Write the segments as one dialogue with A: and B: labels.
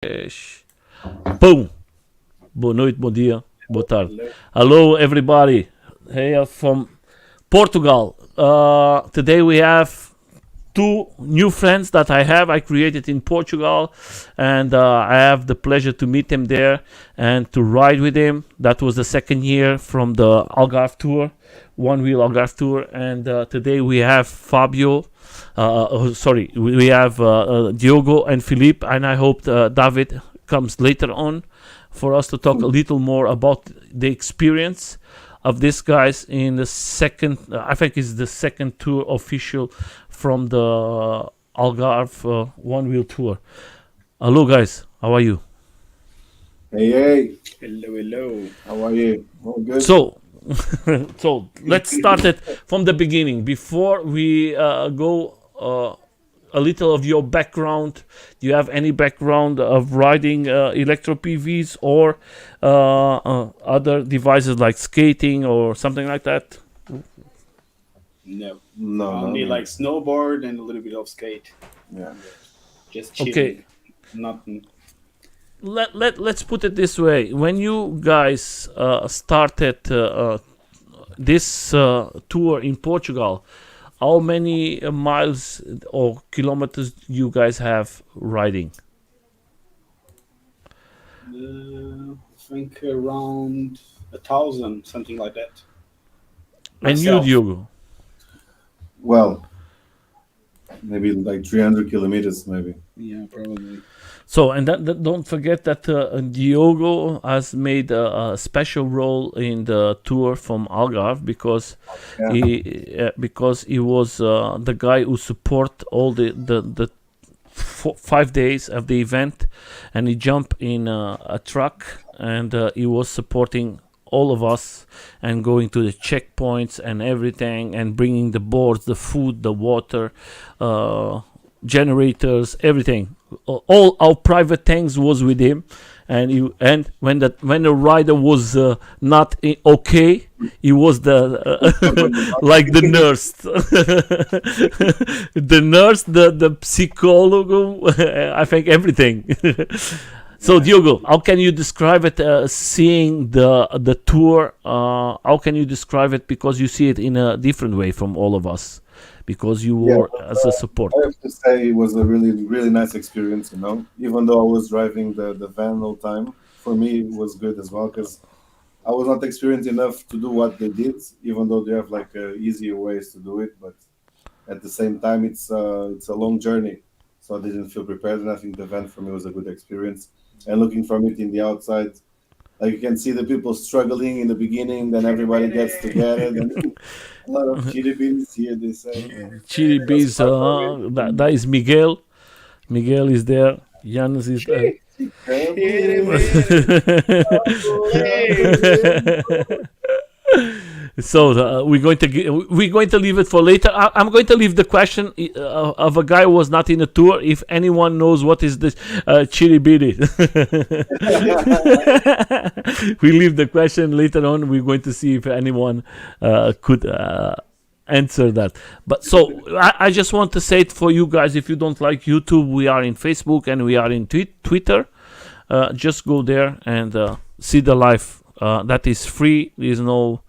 A: Boom! Boa noite, bom dia, boa tarde.
B: Hello.
A: Hello, everybody. Hey, from Portugal. Today we have two new friends that I created in Portugal, and I have the pleasure to meet him there and to ride with him. That was the second year from the Algarve tour, one wheel Algarve tour, and today we have Fabio. We have Diogo and Filipe, and I hope David comes later on for us to talk a little more about the experience of these guys in the second. I think it's the second tour official from the Algarve one wheel tour. Hello, guys. How are you?
C: Hey,
B: Hello, hello.
C: how are you? All good?
A: So, so let's start it from the beginning. Before we go a little of your background, do you have any background of riding electro PVs or other devices like skating or something like that?
B: No,
C: No,
B: only
C: no.
B: like snowboard and a little bit of skate.
C: Yeah.
B: Just
A: Okay,
B: chilling. Nothing.
A: let's put it this way. When you guys started this tour in Portugal, how many miles or kilometers you guys have riding?
B: I think around 1,000, something like that.
A: And you,
B: Myself.
A: Diogo?
C: Well, maybe like 300 kilometers, maybe.
B: Yeah, probably.
A: So, and don't forget that Diogo has made a special role in the tour from Algarve
C: Yeah.
A: he was the guy who support all the 5 days of the event, and he jumped in a truck and he was supporting all of us and going to the checkpoints and everything and bringing the boards, the food, the water, generators, everything. All our private things was with him, and when the rider was not okay, he was the like the nurse, the nurse, the psychologo, I think everything. So
B: Yeah.
A: Diogo, how can you describe it? Seeing the tour, how can you describe it? Because you see it in a different way from all of us, because you
C: Yeah,
A: were
C: but,
A: as a support.
C: I have to say it was a really, really nice experience, you know. Even though I was driving the van all time, for me it was good as well because I was not experienced enough to do what they did, even though they have like easier ways to do it. But at the same time, it's a long journey, so I didn't feel prepared, and I think the van for me was a good experience. And looking from it in the outside, like you can see the people struggling in the beginning, then everybody gets together, then a lot of chili beans here, they say.
A: Chili
C: It was
A: bees,
C: fun for me.
A: that is Miguel. Miguel is there. Janus is there. So we're going to leave it for later. I'm going to leave the question of a guy who was not in a tour. If anyone knows what is this chili bidi, we leave the question later on. We're going to see if anyone could answer that. But so I just want to say it for you guys. If you don't like YouTube, we are in Facebook and we are in Twitter. Just go there and see the live. That is free. There's no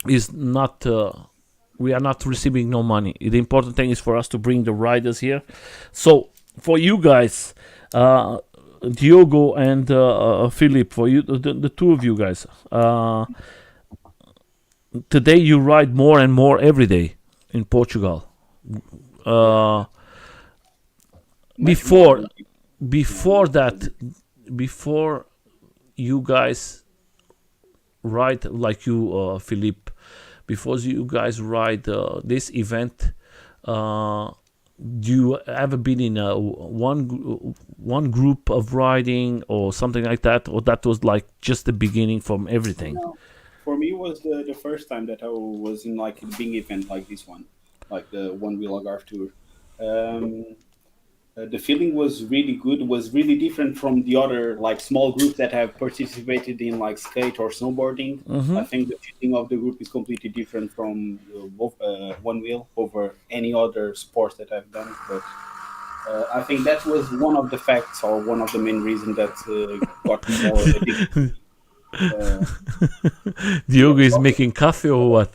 A: is not we are not receiving no money. The important thing is for us to bring the riders here. So for you guys, Diogo and Philip, for you, the two of you guys, today you ride more and more every day in Portugal. Uh,
B: Much more.
A: before before that, before you guys ride like you, Philippe, before you guys ride this event, uh, do you ever been in a one group of riding or something like that, or that was like just the beginning from everything?
B: No. For me, it was the first time that I was in like a big event like this one, like the One Wheel Algarve tour. Um, the feeling was really good. Was really different from the other like small groups that have participated in like skate or snowboarding.
A: Mm-hmm.
B: I think the feeling of the group is completely different from one wheel over any other sport that I've done. But I think that was one of the facts or one of the main reasons that got me more addicted. Uh, yeah,
A: Diogo is
B: coffee.
A: making coffee or what?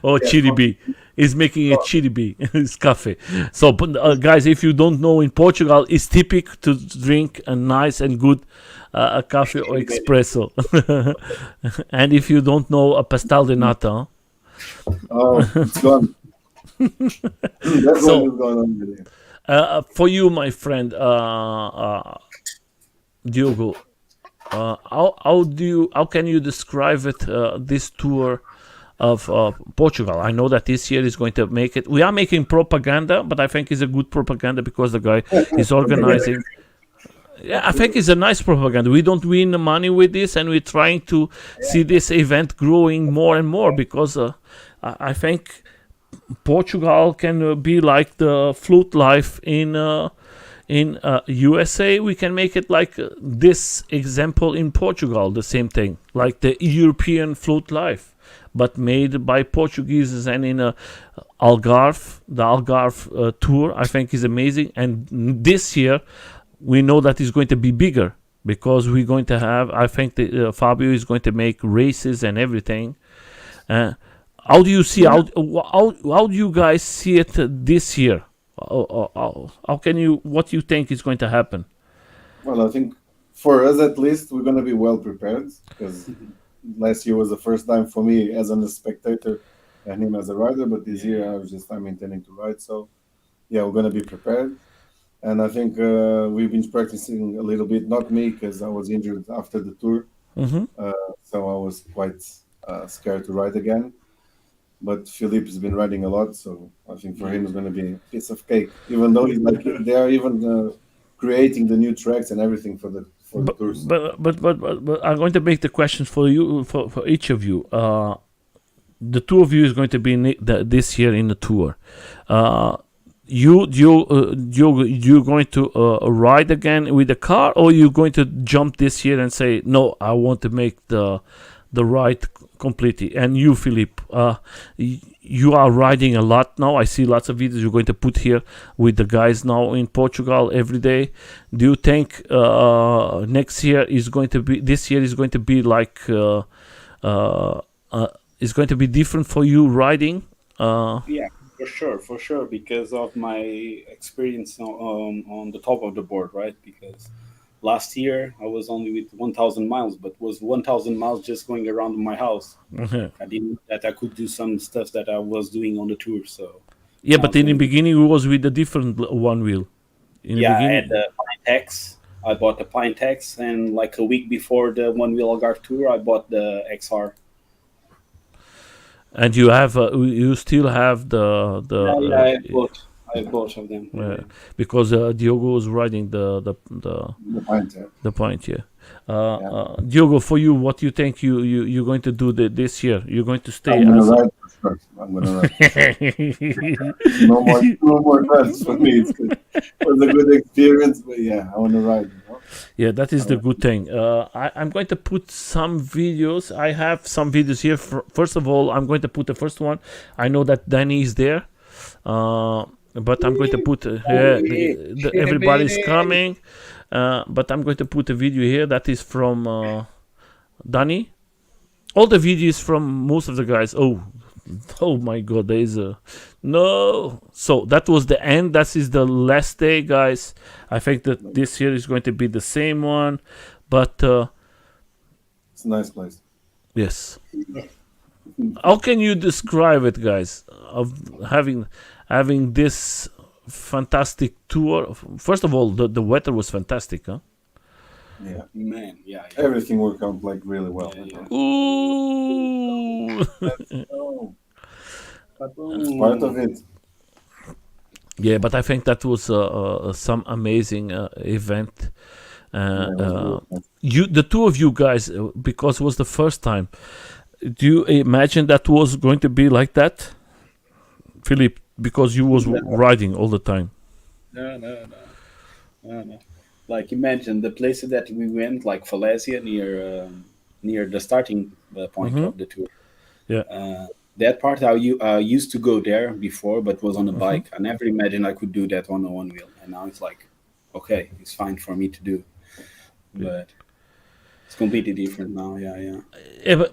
A: Or
B: Yeah,
A: chili
B: coffee.
A: bee. He's making a
B: Coffee.
A: chili bee. It's coffee. So, but, guys, if you don't know, in Portugal, it's typical to drink a nice and good a coffee or espresso. And if you don't know, a pastel de nata.
C: Oh, it's gone. That one
A: So,
C: is gone already.
A: for you, my friend Diogo, how can you describe it this tour of Portugal? I know that this year is going to make it. We are making propaganda, but I think it's a good propaganda because the guy is organizing. Yeah, I think it's a nice propaganda. We don't win the money with this, and we're trying to see this event growing more and more because I think Portugal can be like the flute life in USA. We can make it like this example in Portugal, the same thing, like the European flute life, but made by Portuguese and in Algarve. The Algarve tour, I think, is amazing. And this year, we know that it's going to be bigger because we're going to have. I think Fabio is going to make races and everything. Uh, how do you see
C: Yeah.
A: how do you guys see it this year? How can you what you think is going to happen?
C: Well, I think for us at least, we're gonna be well prepared because last year was the first time for me as a spectator and him as a rider. But this year, I'm intending to ride. So yeah, we're gonna be prepared. And I think we've been practicing a little bit. Not me because I was injured after the tour,
A: Hmm.
C: uh, so I was quite scared to ride again. But Filipe has been riding a lot, so I think for him it's going to be a piece of cake. Even though he's like they are even creating the new tracks and everything for the
A: But,
C: tours.
A: but I'm going to make the questions for you for each of you. The two of you is going to be this year in the tour. Uh, you going to ride again with the car, or you going to jump this year and say no? I want to make the ride completely. And you, Philippe, you are riding a lot now. I see lots of videos you're going to put here with the guys now in Portugal every day. Do you think next year is going to be? This year is going to be like? Uh, is going to be different for you riding?
B: Yeah, for sure, because of my experience on the top of the board, right? Because last year I was only with 1,000 miles, but was 1,000 miles just going around my house. I didn't know that I could do some stuff that I was doing on the tour. So
A: Yeah,
B: now
A: but
B: it's
A: in the
B: gonna be.
A: beginning it was with a different one wheel. In the
B: Yeah, I had
A: beginning,
B: the Pine X. I bought the Pine X, and like a week before the One Wheel Algarve tour, I bought the XR.
A: and you still have
B: Yeah, yeah, I have both. I have both of them. Yeah, yeah.
A: because Diogo was riding
C: The pint, yeah.
A: the point here.
C: Yeah.
A: Diogo, for you, what do you think you're going to do this year? You're going to stay
C: I'm gonna
A: as
C: ride for sure. I'm gonna ride for sure. No more runs for me. It was a good experience, but yeah, I want to ride. You know?
A: Yeah, that is
C: I
A: the
C: want-
A: good thing. I'm going to put some videos. I have some videos here. First of all, I'm going to put the first one. I know that Danny is there, but I'm going to put here. Everybody's coming, but I'm going to put a video here that is from Danny. All the videos from most of the guys. Oh my God, there is a no. So that was the end. That is the last day, guys. I think that this year is going to be the same one, but
C: It's a nice place.
A: yes. How can you describe it, guys? Of having this fantastic tour. First of all, the weather was fantastic, huh?
C: Yeah,
B: Man, yeah, yeah.
C: everything worked out like really well.
B: Yeah, yeah.
A: Ooh.
C: Oh, it's part of
B: Boom.
C: it.
A: Yeah, but I think that was some amazing event.
C: Yeah, it was
A: Uh,
C: really nice.
A: the two of you guys, because it was the first time. Do you imagine that was going to be like that, Philip? Because you was
B: No,
A: riding all the time.
B: no, no, no, no, no. Like imagine the places that we went, like Falacia near the starting point
A: Mm-hmm.
B: of the tour.
A: Yeah.
B: Uh, that part I used to go there before, but was on a
A: Mm-hmm.
B: bike. I never imagined I could do that on a one wheel. And now it's like, okay, it's fine for me to do, but it's completely different now. Yeah, yeah.
A: Yeah,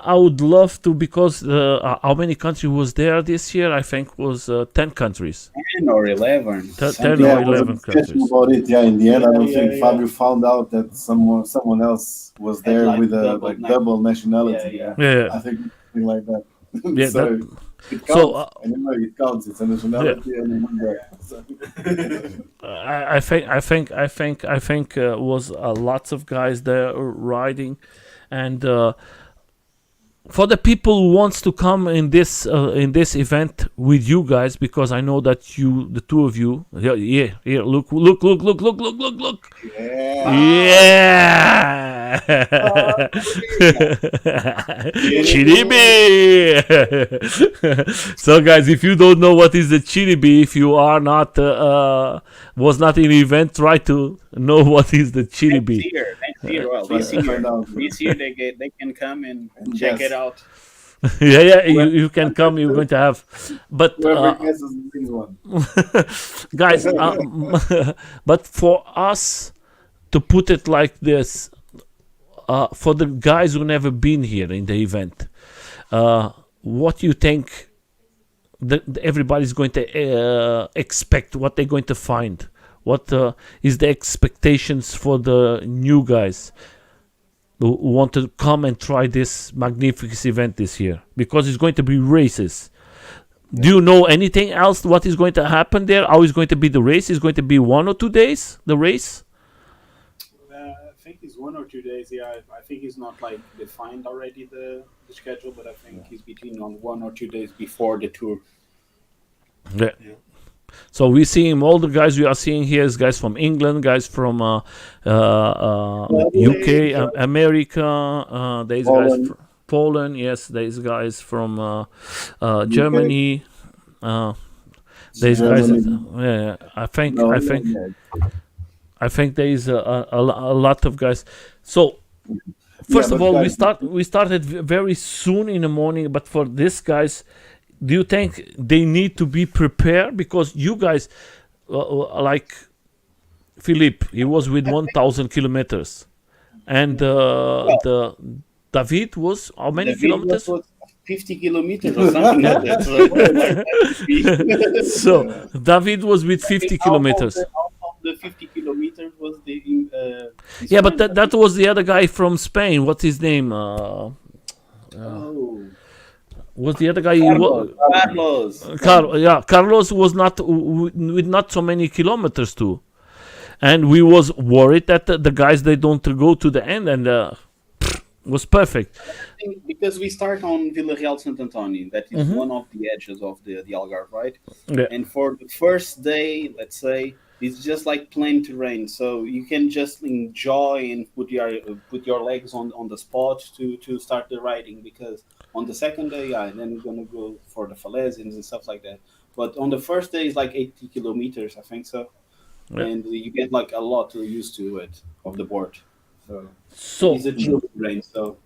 A: I would love to, because how many countries was there this year? I think was 10 countries.
B: 10 or 11,
A: 10
B: something
C: Yeah,
A: or
C: I
B: like
C: was a
A: 11
C: discussion
A: countries.
C: about it. Yeah, in the end, I
B: Yeah,
C: don't
B: yeah,
C: think
B: yeah.
C: Fabio found out that someone else was
B: Had
C: there
B: like
C: with a
B: double
C: like
B: night.
C: double
B: Yeah,
C: nationality.
B: yeah.
C: Yeah,
A: Yeah,
C: I think something like that.
A: yeah.
C: So
A: That
C: it
A: so
C: counts, and you know it counts. It's a
A: yeah.
C: nationality and a number. So,
A: I think was lots of guys there riding, and for the people who wants to come in this event with you guys, because I know that you, the two of you, yeah, look,
C: yeah.
A: yeah, chiribi. So guys, if you don't know what is the chiribi, if you are not was not in the event, try to know what is the chiribi.
B: Next year. Well,
C: Try
B: this
C: to find
B: year,
C: out.
B: they can come and
C: And
B: check it
C: guess.
B: out.
A: Yeah,
C: Whoever
A: you can come, you're going to have, but
C: whoever guesses wins one.
A: guys, but for us to put it like this, for the guys who never been here in the event, what you think that everybody's going to expect, what they're going to find, what is the expectations for the new guys who want to come and try this magnificent event this year, because it's going to be races. Do you know anything else? What is going to happen there? How is going to be the race? Is going to be 1 or 2 days the race?
B: I think it's 1 or 2 days. Yeah, I think it's not like defined already the schedule, but I think it's between on 1 or 2 days before the tour.
A: Yeah.
B: Yeah.
A: So we see him. All the guys we are seeing here is guys from England, guys from UK, America. There's guys
C: Poland.
A: from Poland. Yes, there's guys from
C: UK,
A: Germany. There's guys.
C: Germany.
A: Yeah, I think.
C: No,
A: I
C: no,
A: think.
C: yeah.
A: I think there is a lot of guys. So first
C: Yeah,
A: of
C: but
A: all,
C: guys,
A: we started very soon in the morning. But for these guys, do you think they need to be prepared? Because you guys, like Filipe, he was with 1,000 kilometers, and the David was how many
B: The video
A: kilometers?
B: was 50 kilometers or something like that. So, like that.
A: So
C: yeah.
A: David was with
B: I think
A: 50
B: half
A: kilometers.
B: of the 50 kilometers was the his
A: Yeah, but
B: friend.
A: that was the other guy from Spain. What's his name?
B: Oh,
A: Was the other guy?
B: Carlos.
A: Carlos was not with not so many kilometers too, and we was worried that the guys they don't go to the end, and was perfect.
B: I think because we start on Villarreal Sant Antonio, that is one of the edges of the Algarve, right?
A: Yeah.
B: And for the first day, let's say, it's just like plain terrain, so you can just enjoy and put your legs on the spot to start the riding. Because on the second day, yeah, and then we're gonna go for the Falesians and stuff like that. But on the first day, it's like 80 kilometers, I think so,
A: Yeah.
B: and you get like a lot used to it of the board. So
A: So
B: it's a chill terrain, so.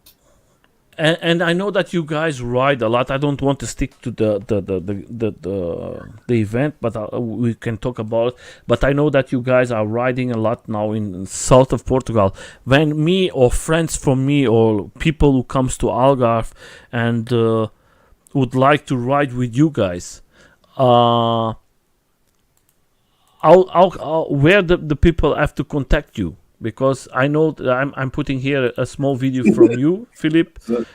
A: and I know that you guys ride a lot. I don't want to stick to the event, but we can talk about it. But I know that you guys are riding a lot now in south of Portugal. When me or friends from me or people who comes to Algarve and would like to ride with you guys, where the people have to contact you? Because I know that I'm putting here a small video from you, Filipe.
C: So,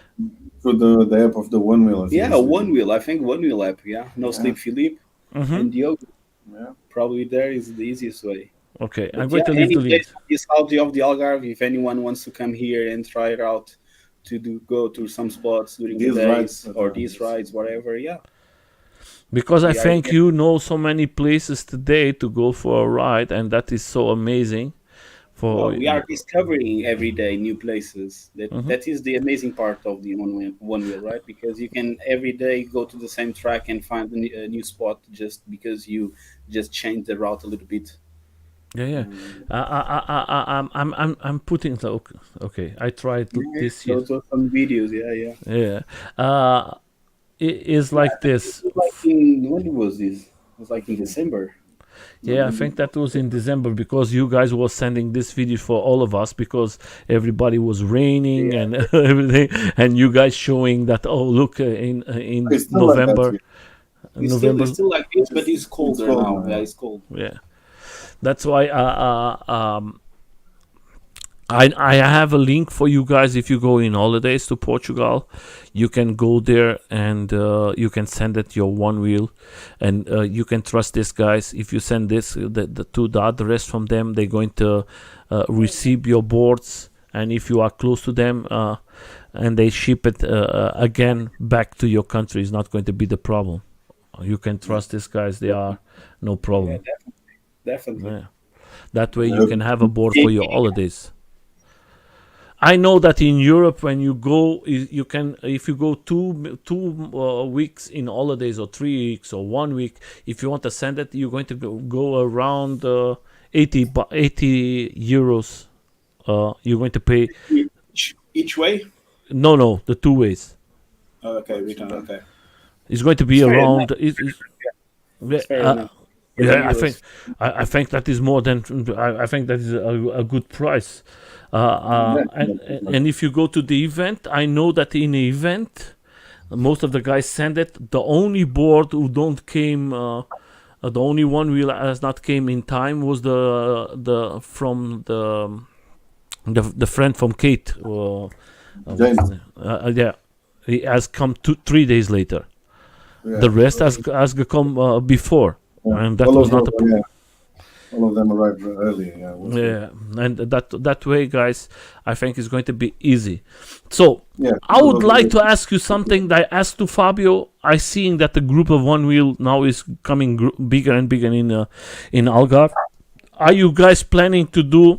C: through the app of the One Wheel. I think
B: Yeah,
C: it's-
B: one wheel. I think one wheel app. Yeah, no sleep, Filipe and Diogo.
C: Yeah.
B: Probably there is the easiest way.
A: Okay,
B: But
A: I'm going to
B: yeah,
A: leave
B: any
A: the link.
B: place is out of the Algarve. If anyone wants to come here and try it out, to go to some spots during
C: These
B: the
C: rides
B: days
C: that
B: or
C: are-
B: these rides, whatever. Yeah,
A: Because I
B: We are
A: think
B: here.
A: you know so many places today to go for a ride, and that is so amazing.
B: well, we are discovering every day new places. That is the amazing part of the one wheel, right? Because you can every day go to the same track and find a new spot just because you just change the route a little bit.
A: Yeah. I'm putting the okay. I tried this year.
B: Those are some videos. Yeah.
A: Yeah. It is like this.
B: It was like when was this? It was like in December.
A: Yeah, I think that was in December because you guys were sending this video for all of us because everybody was raining
B: Yeah,
A: and everything, and you guys showing that look in
C: It's still like that
A: November,
C: here.
A: November,
B: it's still like this, but it's
C: It's
B: colder
C: cold
B: now. Yeah,
C: now.
B: it's cold.
A: yeah. That's why I have a link for you guys. If you go in holidays to Portugal, you can go there and you can send it your one wheel, and you can trust these guys. If you send this to the address from them, they're going to receive your boards, and if you are close to them, and they ship it again back to your country, is not going to be the problem. You can trust these guys; they are no
B: Yeah,
A: problem.
B: definitely.
A: Yeah. That way, you
C: Yeah.
A: can have a board for your holidays. I know that in Europe, when you go, you can if you go two weeks in holidays or 3 weeks or 1 week. If you want to send it, you're going to go around 80 euros. You're going to pay.
B: Each way.
A: No, the 2 ways.
B: Oh, okay, return. Okay,
A: It's going to be
B: it's fair enough.
A: around. Yeah,
B: It's fair enough.
A: yeah, I
B: 40
A: think
B: euros.
A: I think that is more than I think that is a good price.
C: Yeah,
A: And if you go to the event, I know that in the event, most of the guys send it. The only board who don't came, the only one wheel has not came in time was the from the friend from Kate. What's his
C: James.
A: name? Yeah, he has come 3 days later.
C: Yeah.
A: The rest has come before,
C: Yeah.
A: and that
C: All
A: was
C: of
A: not a
C: them, yeah. All of them arrived early. Yeah.
A: yeah, and that way, guys, I think it's going to be easy. So
C: Yeah.
A: I would like to ask you something that I asked to Fabio. I seeing that the group of one wheel now is coming bigger and bigger in Algarve. Are you guys planning to do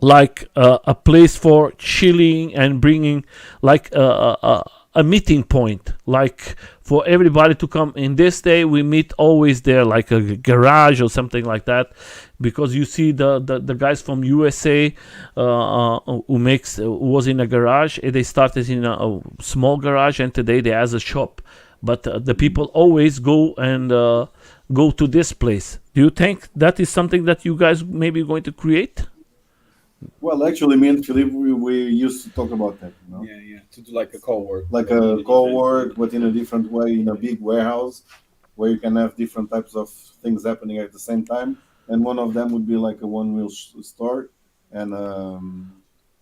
A: like a place for chilling and bringing like a meeting point, like for everybody to come in this day we meet always there, like a garage or something like that, because you see the guys from USA who was in a garage. They started in a small garage and today they has a shop, but the people always go and go to this place. Do you think that is something that you guys maybe going to create?
C: Well, actually, me and Filipe, we used to talk about that. You know?
B: Yeah. To do like a call work.
C: Like a co-work, but in a different way, in a big warehouse where you can have different types of things happening at the same time. And one of them would be like a one-wheel store and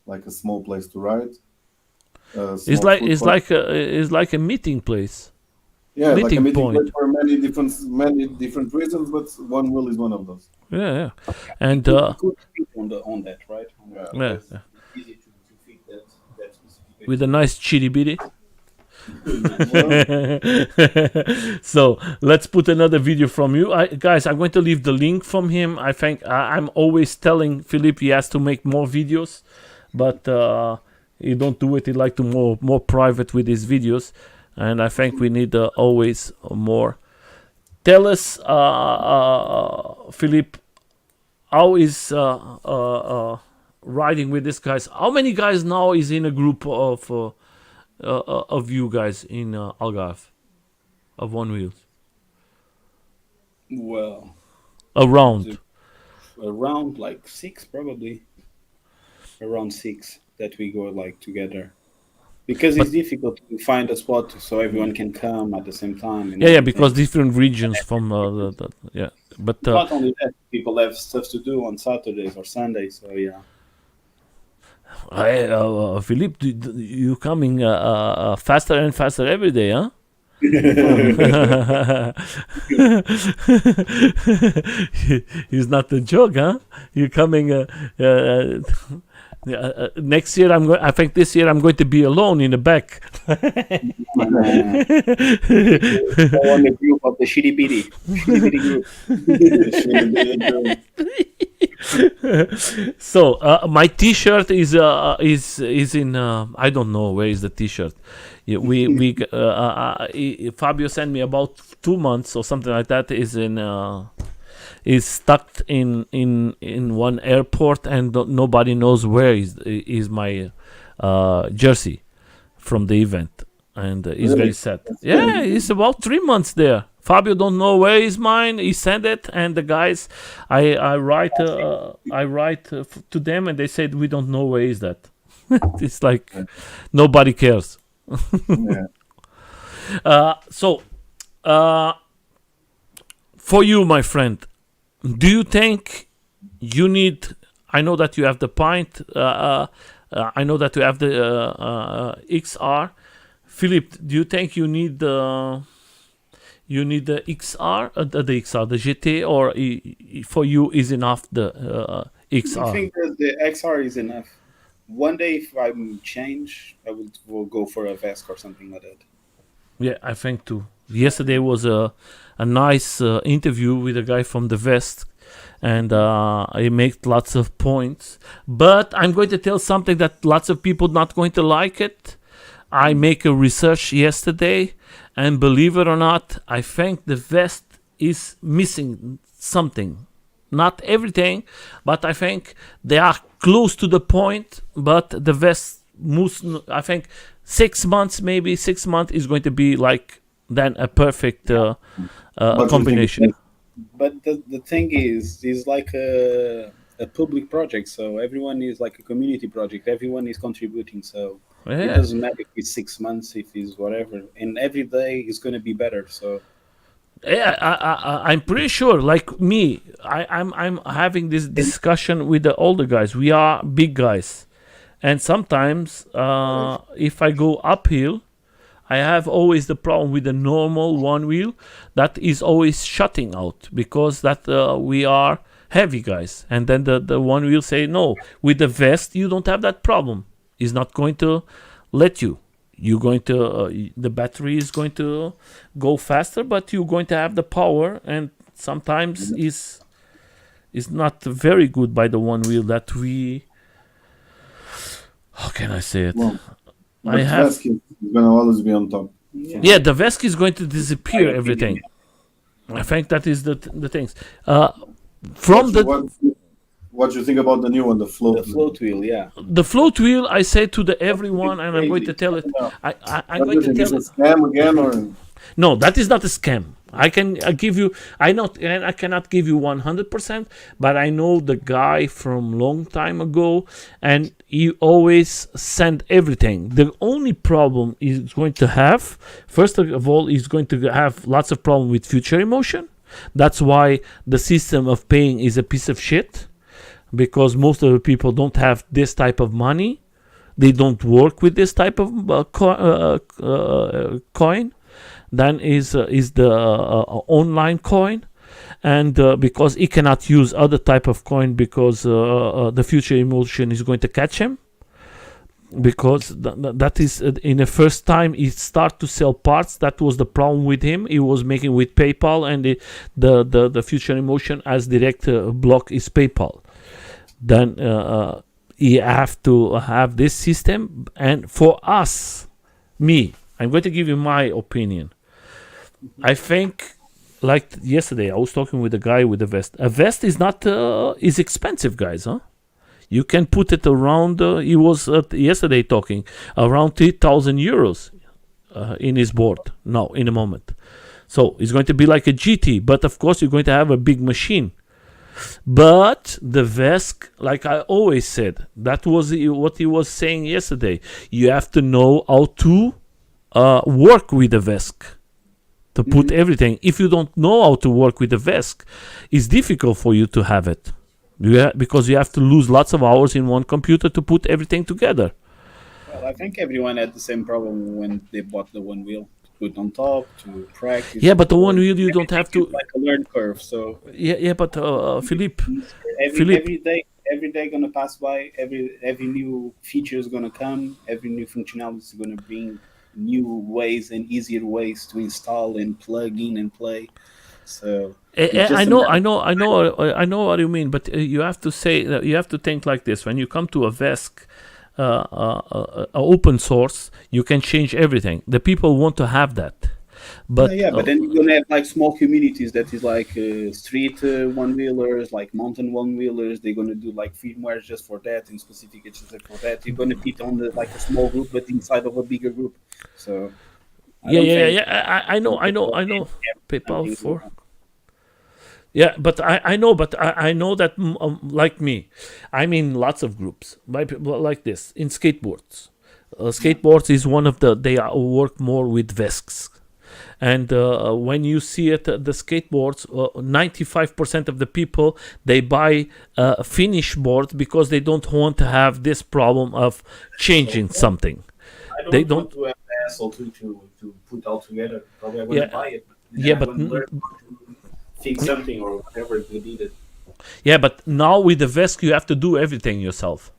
C: like a small place to ride.
A: It's like a meeting place.
C: Yeah, like a
A: meeting
C: meeting
A: point.
C: place for many different reasons, but one wheel is one of those.
A: Yeah. And
B: Could fit on that, right?
A: yeah,
B: It's easy to fit that specific.
A: with a nice chitty bitty.
C: Well,
A: So let's put another video from you, guys. I'm going to leave the link from him. I think I'm always telling Filipe he has to make more videos, but he don't do it. He like to more private with his videos, and I think we need always more. Tell us, Filipe, how is riding with these guys? How many guys now is in a group of you guys in Algarve of one wheels?
B: Well,
A: Around.
B: around like 6 probably. Around 6 that we go like together. Because it's difficult to find a spot so everyone can come at the same time. And
A: Yeah,
B: everything.
A: because different regions from yeah. But
B: Not only that, people have stuff to do on Saturdays or Sundays. So yeah.
A: Filipe, you coming faster and faster every day, huh? It's not a joke, huh? You're coming. Next year, I think this year I'm going to be alone in the back.
B: On the group of the shitty bitty group.
A: So my T-shirt is in I don't know where is the T-shirt. Yeah, we Fabio sent me about 2 months or something like that. Is stuck in one airport and nobody knows where is my jersey from the event, and he's very sad. Yeah, it's about 3 months there. Fabio don't know where is mine. He sent it, and the guys, I write to them, and they said we don't know where is that. It's like nobody cares.
C: Yeah.
A: So, for you, my friend, do you think you need? I know that you have the pint. I know that you have the XR. Philippe, do you think you need the XR, the XR, the GT, or for you is enough the
B: I
A: XR?
B: think that the XR is enough. One day, if I change, will go for a Vesk or something like that.
A: Yeah, I think too. Yesterday was a nice interview with a guy from the West, and he made lots of points. But I'm going to tell something that lots of people not going to like it. I make a research yesterday, and believe it or not, I think the West is missing something. Not everything, but I think they are close to the point. But the West moves. I think 6 months, maybe 6 months is going to be like then a perfect
C: What do you think?
A: combination.
B: But the thing is like a public project, so everyone is like a community project. Everyone is contributing, so it
A: Yeah,
B: doesn't matter if it's 6 months, if it's whatever, and every day is going to be better. So
A: yeah. I'm pretty sure. Like me, I'm having this discussion with the older guys. We are big guys, and sometimes if I go uphill, I have always the problem with the normal one wheel that is always shutting out because that we are heavy guys, and then the one wheel say no. With the vest, you don't have that problem. It's not going to let you. You're going to the battery is going to go faster, but you're going to have the power, and sometimes is not very good by the one wheel that we. How can I say it?
C: Well,
A: I
C: but
A: have.
C: Vesk is gonna always be on top.
B: yeah,
A: Yeah, the Vesk is going to disappear.
B: I agree.
A: Everything. I think that is the things. From
C: What you think about the new one, the float?
B: the float wheel, yeah.
A: the float wheel, I say to the everyone, and I'm going to tell it. I'm
C: What do
A: going
C: you
A: to
C: think?
A: tell
C: Is
A: it.
C: it a scam again or?
A: No, that is not a scam. I give you. I cannot give you 100%, but I know the guy from long time ago, and he always send everything. The only problem he's going to have, first of all, he's going to have lots of problem with future emotion. That's why the system of paying is a piece of shit, because most of the people don't have this type of money. They don't work with this type of coin. Then is the online coin, and because he cannot use other type of coin because the future emotion is going to catch him, because that is in the first time he start to sell parts. That was the problem with him. He was making with PayPal, and the future emotion as direct block is PayPal. Then you have to have this system. And for us, I'm going to give you my opinion. I think, like yesterday, I was talking with a guy with a vest. A vest is not is expensive, guys. Huh? You can put it around. He was yesterday talking around 3,000 euros in his board now in a moment. So it's going to be like a GT, but of course you're going to have a big machine. But the Vesk, like I always said, that was what he was saying yesterday. You have to know how to work with the Vesk to put everything. If you don't know how to work with the Vesk, it's difficult for you to have it. Because you have to lose lots of hours in one computer to put everything together.
B: Well, I think everyone had the same problem when they bought the one wheel to put on top to practice.
A: Yeah, but the one wheel you don't have to.
B: It's like a learn curve. So
A: Yeah, but Philippe,
B: every day gonna pass by. Every new feature is gonna come. Every new functionality is gonna bring new ways and easier ways to install and plug in and play. So
A: I know what you mean, but you have to say you have to think like this. When you come to a Vesk, open source, you can change everything. The people want to have that, but
B: but then you're gonna have like small communities that is like street one wheelers, like mountain one wheelers. They're gonna do like firmware just for that and specifications for that. You're gonna fit on like a small group, but inside of a bigger group. So
A: I know, PayPal
B: Things
A: for.
B: like
A: Yeah, but I know, but I know that like me, I'm in lots of groups. My people like this in skateboards. Skateboards is one of the they work more with vesks, and when you see it, the skateboards, 95% of the people they buy finish boards because they don't want to have this problem of changing something.
B: I
A: They
B: don't want
A: don't.
B: to have the hassle to put all together. Probably I'm gonna
A: Yeah,
B: buy it, and then
A: yeah,
B: I'm
A: but
B: gonna learn how to fix something or whatever is needed.
A: yeah, but now with the vesk you have to do everything yourself.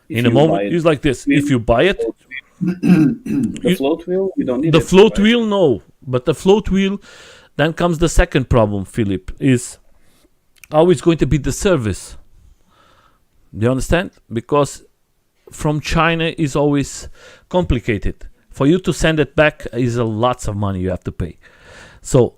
B: If
A: In a
B: you
A: moment,
B: buy it,
A: it's like this. If you buy it,
B: the
A: you,
B: float wheel, you don't need
A: the
B: it,
A: float
B: right?
A: wheel, no. But the float wheel, then comes the second problem, Philip, is how it's going to be the service. Do you understand? Because from China is always complicated. For you to send it back is a lots of money you have to pay. So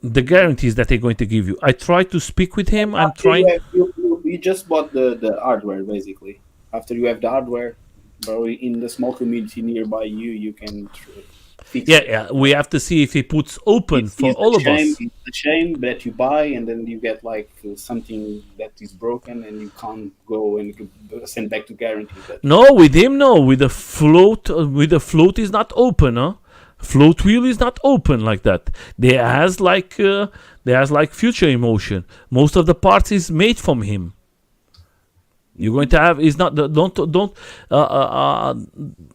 A: the guarantees that they're going to give you. I try to speak with him. I'm
B: After
A: trying.
B: you just bought the hardware basically. After you have the hardware, probably in the small community nearby you, you can fix
A: Yeah,
B: it.
A: yeah. We have to see if he puts open for
B: It's a
A: all of
B: shame.
A: us.
B: It's a shame that you buy and then you get like something that is broken and you can't go and send back to guarantee. That
A: No, with him, no. With the float is not open, huh? Float wheel is not open like that. There has like future emotion. Most of the parts is made from him. You're going to have is not the, don't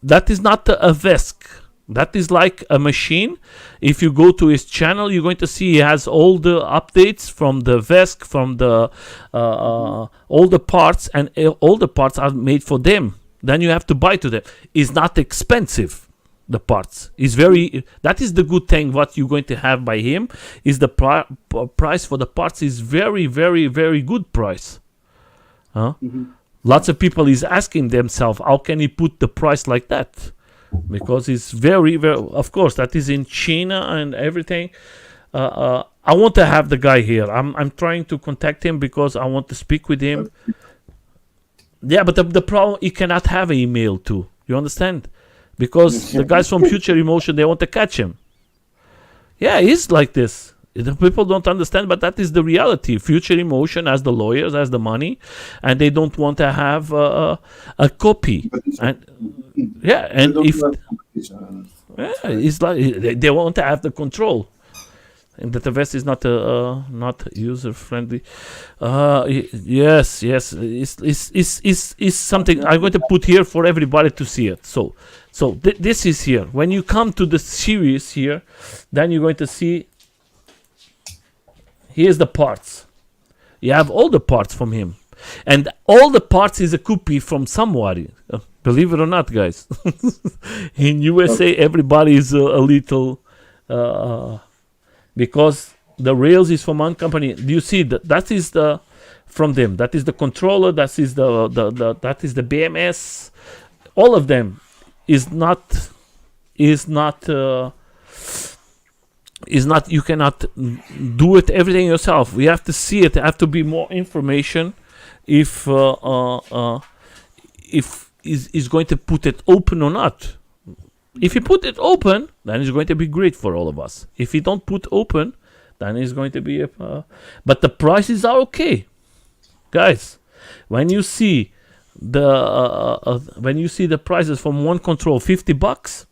A: that is not a vesk. That is like a machine. If you go to his channel, you're going to see he has all the updates from the vesk, from the all the parts, and all the parts are made for them. Then you have to buy to them. It's not expensive. The parts is very. That is the good thing. What you're going to have by him is the price for the parts is very, very, very good price. Huh? Lots of people is asking themselves, how can he put the price like that? Because it's very, very. Of course, that is in China and everything. I want to have the guy here. I'm trying to contact him because I want to speak with him. Yeah, but the problem, he cannot have an email too. You understand? Because the guys from Future Emotion, they want to catch him. Yeah, he's like this. The people don't understand, but that is the reality. Future Emotion has the lawyers, has the money, and they don't want to have a copy. And yeah,
C: They
A: and
C: don't
A: if
C: have competition.
A: yeah, it's like they want to have the control, and that the West is not user friendly. Yes, it's something I'm going to put here for everybody to see it. So this is here. When you come to the series here, then you're going to see. Here's the parts. You have all the parts from him, and all the parts is a copy from somebody. Believe it or not, guys. In USA, everybody is a little. Because the rails is from one company. Do you see that is the from them? That is the controller. That is that is the BMS. All of them is not. You cannot do it everything yourself. We have to see it. There have to be more information. If is going to put it open or not. If you put it open, then it's going to be great for all of us. If you don't put open, then it's going to be but the prices are okay, guys. When you see the prices from one control, $50,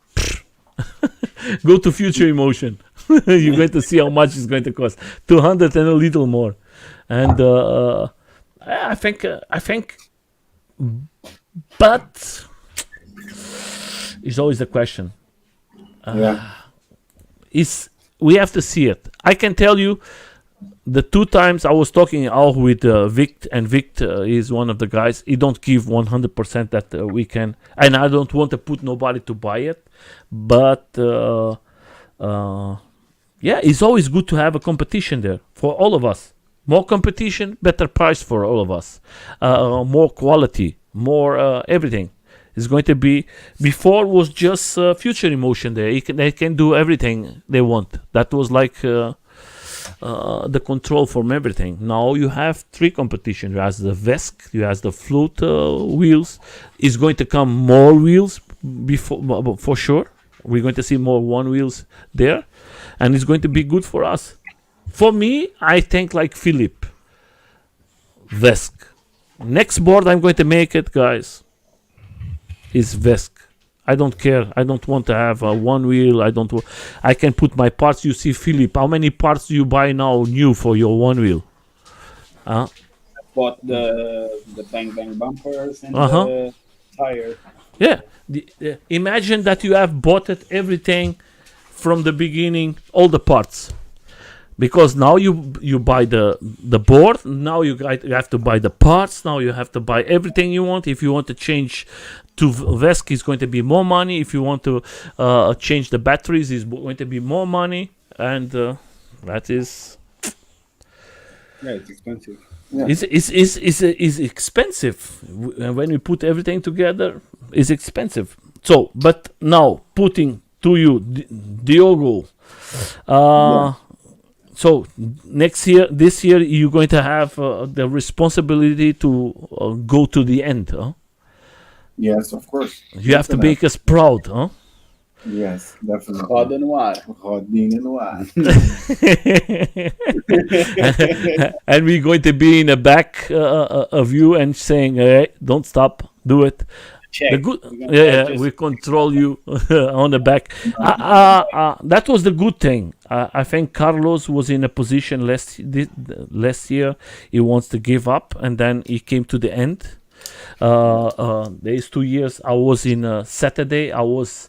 A: go to Future Emotion. You're going to see how much it's going to cost. 200 and a little more, and I think, but. Is always the question. We have to see it. I can tell you, the 2 times I was talking with Vic, and Vic is one of the guys. He don't give 100% that we can, and I don't want to put nobody to buy it. But yeah, it's always good to have a competition there for all of us. More competition, better price for all of us. More quality, more everything. It's going to be. Before was just Future Emotion there. They can do everything they want. That was like the control from everything. Now you have 3 competition. You have the Vesk, you have the float wheels. Is going to come more wheels before for sure. We're going to see more one wheels there, and it's going to be good for us. For me, I think like Filipe, Vesk. Next board I'm going to make it, guys, is Vesk. I don't care. I don't want to have a one wheel. I can put my parts. You see, Filipe, how many parts do you buy now new for your one wheel?
B: Bought the bang bang bumpers and
A: Uh-huh.
B: the tire.
A: Yeah. Imagine that you have bought it everything from the beginning, all the parts. Because now you buy the board, now you have to buy the parts, now you have to buy everything you want. If you want to change to Vesk, it's going to be more money. If you want to change the batteries, it's going to be more money. And that is...
B: Yeah, it's expensive.
C: Yeah.
A: It's expensive. When we put everything together, it's expensive. So, but now, putting to you, Diogo...
C: Yeah.
A: So this year, you're going to have the responsibility to go to the end, huh?
C: Yes, of course.
A: You have to make us proud, huh?
C: Yes, definitely.
B: Roda no ar.
C: Rodinha no ar.
A: And we're going to be in the back of you and saying, "Hey, don't stop, do it."
B: Check.
A: The good,
B: We're gonna
A: yeah,
B: just-
A: we control you on the back. That was the good thing. I think Carlos was in a position last year. He wants to give up, and then he came to the end. These 2 years, I was in Saturday. I was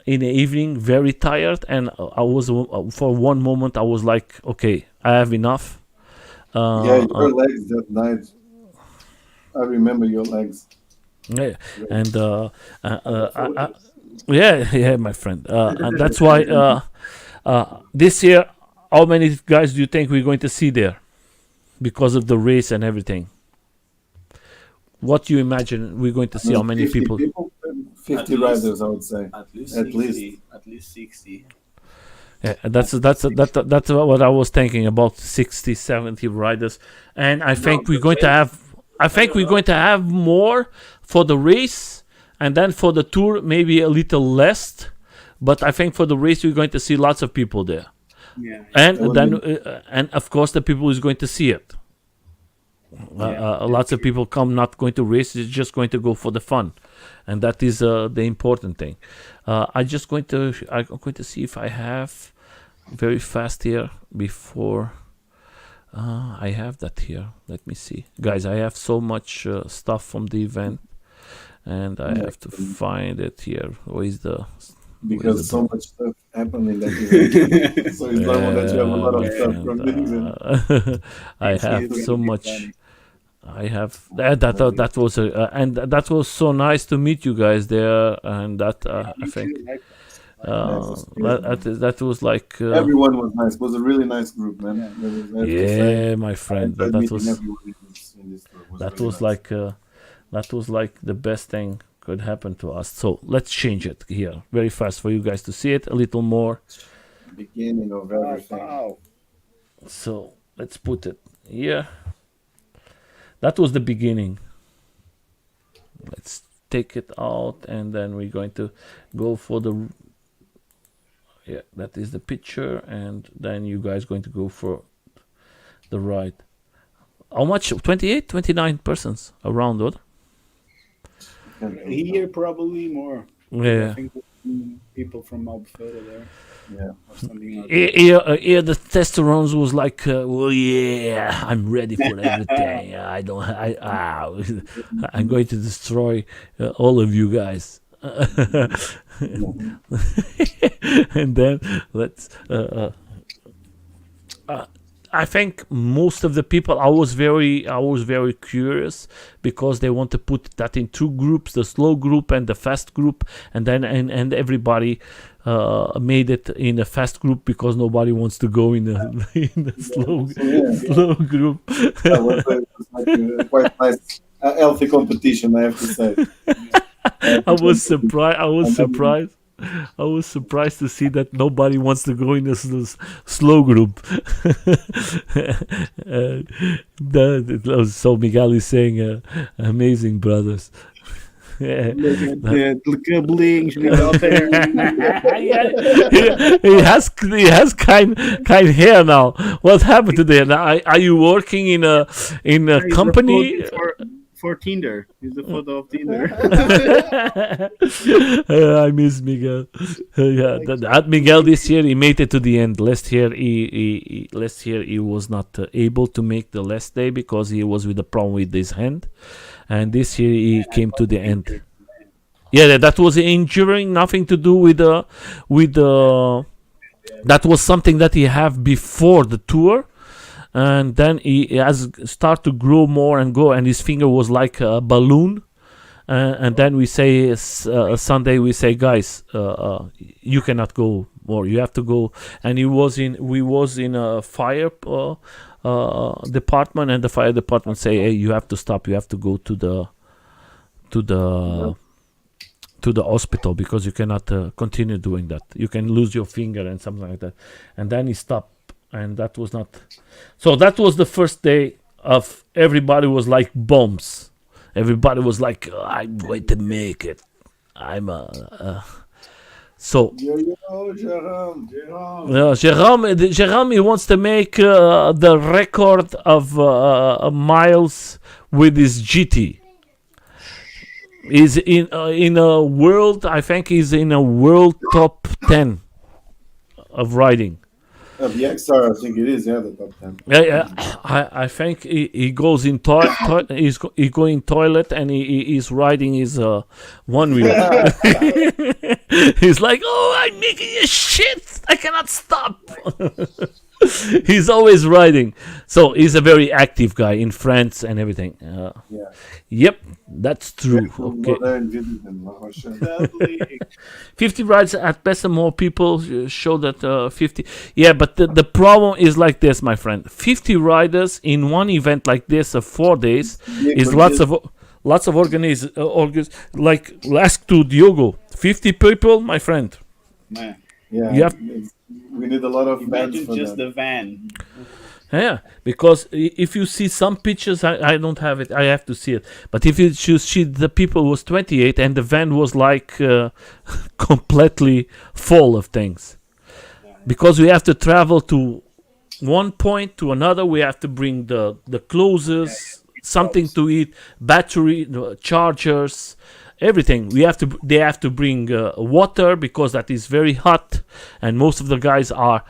A: in the evening, very tired, and I was for one moment I was like, okay, I have enough.
C: Yeah, your legs that night. I remember your legs.
A: Yeah, and yeah, my friend, and that's why this year, how many guys do you think we're going to see there because of the race and everything? What do you imagine we're going to see? How many
C: 50
A: people?
C: 50
B: At least-
C: riders, I would say.
B: At least
C: At
B: 60.
C: least.
B: At least 60.
A: Yeah, that's what I was thinking about 60, 70 riders, and I think we're going to have. I think we're going to have more for the race, and then for the tour maybe a little less. But I think for the race we're going to see lots of people there,
B: Yeah.
A: and then and of course the people who's going to see it. Lots of people come not going to race; it's just going to go for the fun, and that is the important thing. I'm going to see if I have very fast here before. I have that here. Let me see, guys. I have so much stuff from the event, and I have to find it here. Where is the?
C: Because so much stuff happened in that event. So it's normal that you have a lot of stuff from the event.
A: I have so much. I have that was and that was so nice to meet you guys there, and that I think that was like
C: Everyone was nice. It was a really nice group, man. I have to say.
A: yeah, my friend.
C: I enjoyed
A: That
C: meeting
A: was
C: everyone in this group. It was
A: that
C: really
A: was
C: nice.
A: that was like the best thing could happen to us. So let's change it here very fast for you guys to see it a little more.
C: Beginning of everything.
B: Wow.
A: So let's put it here. That was the beginning. Let's take it out, and then we're going to go for the. Yeah, that is the picture, and then you guys going to go for the ride. How much? 28, 29 persons around, what?
B: Here, probably more. I
A: Yeah.
B: think people from Albufeira there.
C: Yeah.
B: Or something like that.
A: Here the testosterone was like, well, yeah, I'm ready for everything. I'm going to destroy all of you guys. And then let's. I think most of the people. I was very curious because they want to put that in two groups: the slow group and the fast group, and then and everybody made it in a fast group because nobody wants to go in the slow group.
C: That was like a quite nice, healthy competition, I have to say.
A: I was surprised. I was surprised to see that nobody wants to go in this slow group. So Miguel is saying, amazing brothers. Yeah.
B: Look at the cabelinhos out there.
A: Yeah, he has kind hair now. What happened to the hair? Now, are you working in a
B: He's uploading
A: company?
B: for Tinder. He's the photo of Tinder.
A: I miss Miguel. Yeah, that Miguel this year he made it to the end. Last year he was not able to make the last day because he was with a problem with his hand, and this year he came to the end. Yeah, that was injury, nothing to do with that was something that he have before the tour, and then he has start to grow more and go, and his finger was like a balloon. And then we say Sunday we say, guys, you cannot go more, you have to go. And we was in a fire department, and the fire department say, hey, you have to stop, you have to go to the to the hospital because you cannot continue doing that. You can lose your finger and something like that. And then he stopped, and that was not. So that was the first day of everybody was like bombs. Everybody was like, I'm going to make it. I'm so.
C: Jerome.
A: Jerome, he wants to make the record of miles with his GT. He's in a world. I think he's in a world top 10 of riding.
C: The XR, I think it is, yeah, the top 10.
A: Yeah. I think he goes in he go in toilet, and he's riding his one wheel. He's like, oh, I'm making a shit. I cannot stop. He's always riding. So he's a very active guy in France and everything.
C: Yeah.
A: Yep, that's true. Okay.
C: Modern Vivian, La Rochelle.
A: 50 rides at best, and more people show that 50. Yeah, but the problem is like this, my friend. 50 riders in one event like this of 4 days is lots of organize like ask to Diogo. 50 people, my friend.
B: Man,
C: Yeah,
A: You have-
C: we need a lot of bands
B: imagine
C: for
B: just
C: that.
B: the van.
A: Yeah, because if you see some pictures, I don't have it. I have to see it. But if you see the people was 28 and the van was like completely full of things, because we have to travel to one point to another. We have to bring the clothes, something to eat, battery, chargers, everything. They have to bring water because that is very hot, and most of the guys are.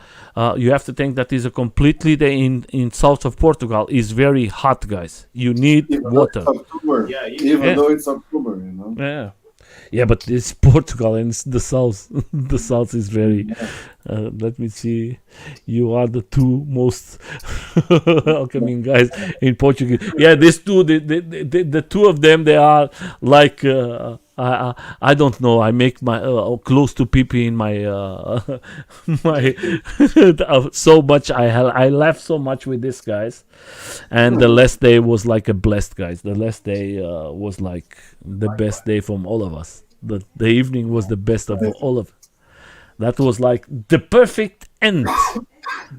A: You have to think that is a completely day in south of Portugal is very hot, guys. You need water.
C: October.
B: Yeah,
C: Even though it's October, you know.
A: Yeah, but it's Portugal and it's the south. The south is very. Let me see. You are the two most welcoming guys in Portugal. Yeah, these two, the two of them, they are like. I don't know. I make my close to PP in my my so much. I laugh so much with these guys, and the last day was like a blessed, guys. The last day was like the best day from all of us. The evening was the best of all of. That was like the perfect end.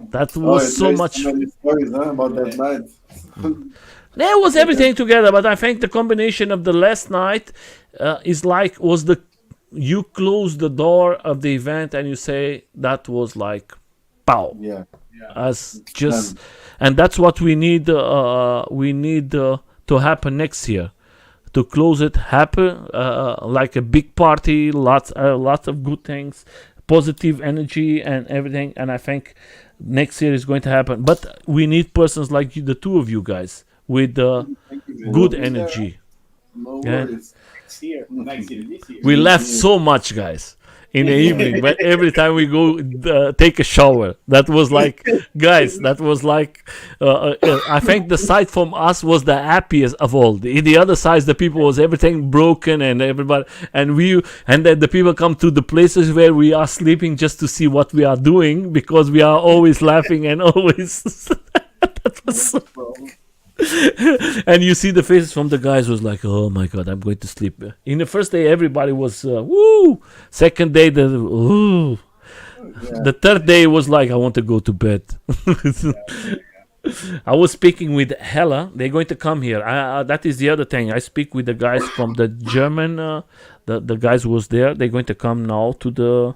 A: That was so much.
C: Many stories, about that night.
A: There was everything together, but I think the combination of the last night was the you close the door of the event and you say that was like pow
C: Yeah.
A: as just, and that's what we need. We need to happen next year. To close it, happen like a big party, lots of good things, positive energy and everything. And I think next year is going to happen. But we need persons like you, the two of you guys, with good energy.
C: No
A: Yeah.
C: worries.
B: Next year, this year.
A: We laugh so much, guys, in the evening. But every time we go take a shower, that was like, guys, that was like, I think the side from us was the happiest of all. The other side, the people was everything broken and everybody, and then the people come to the places where we are sleeping just to see what we are doing because we are always laughing and always. That was so. And you see the faces from the guys was like, oh my god, I'm going to sleep. In the first day, everybody was woo. Second day, woo.
C: Yeah.
A: The third day was like, I want to go to bed. I was speaking with Hella. They're going to come here. That is the other thing. I speak with the guys from the German. The guys who was there. They're going to come now to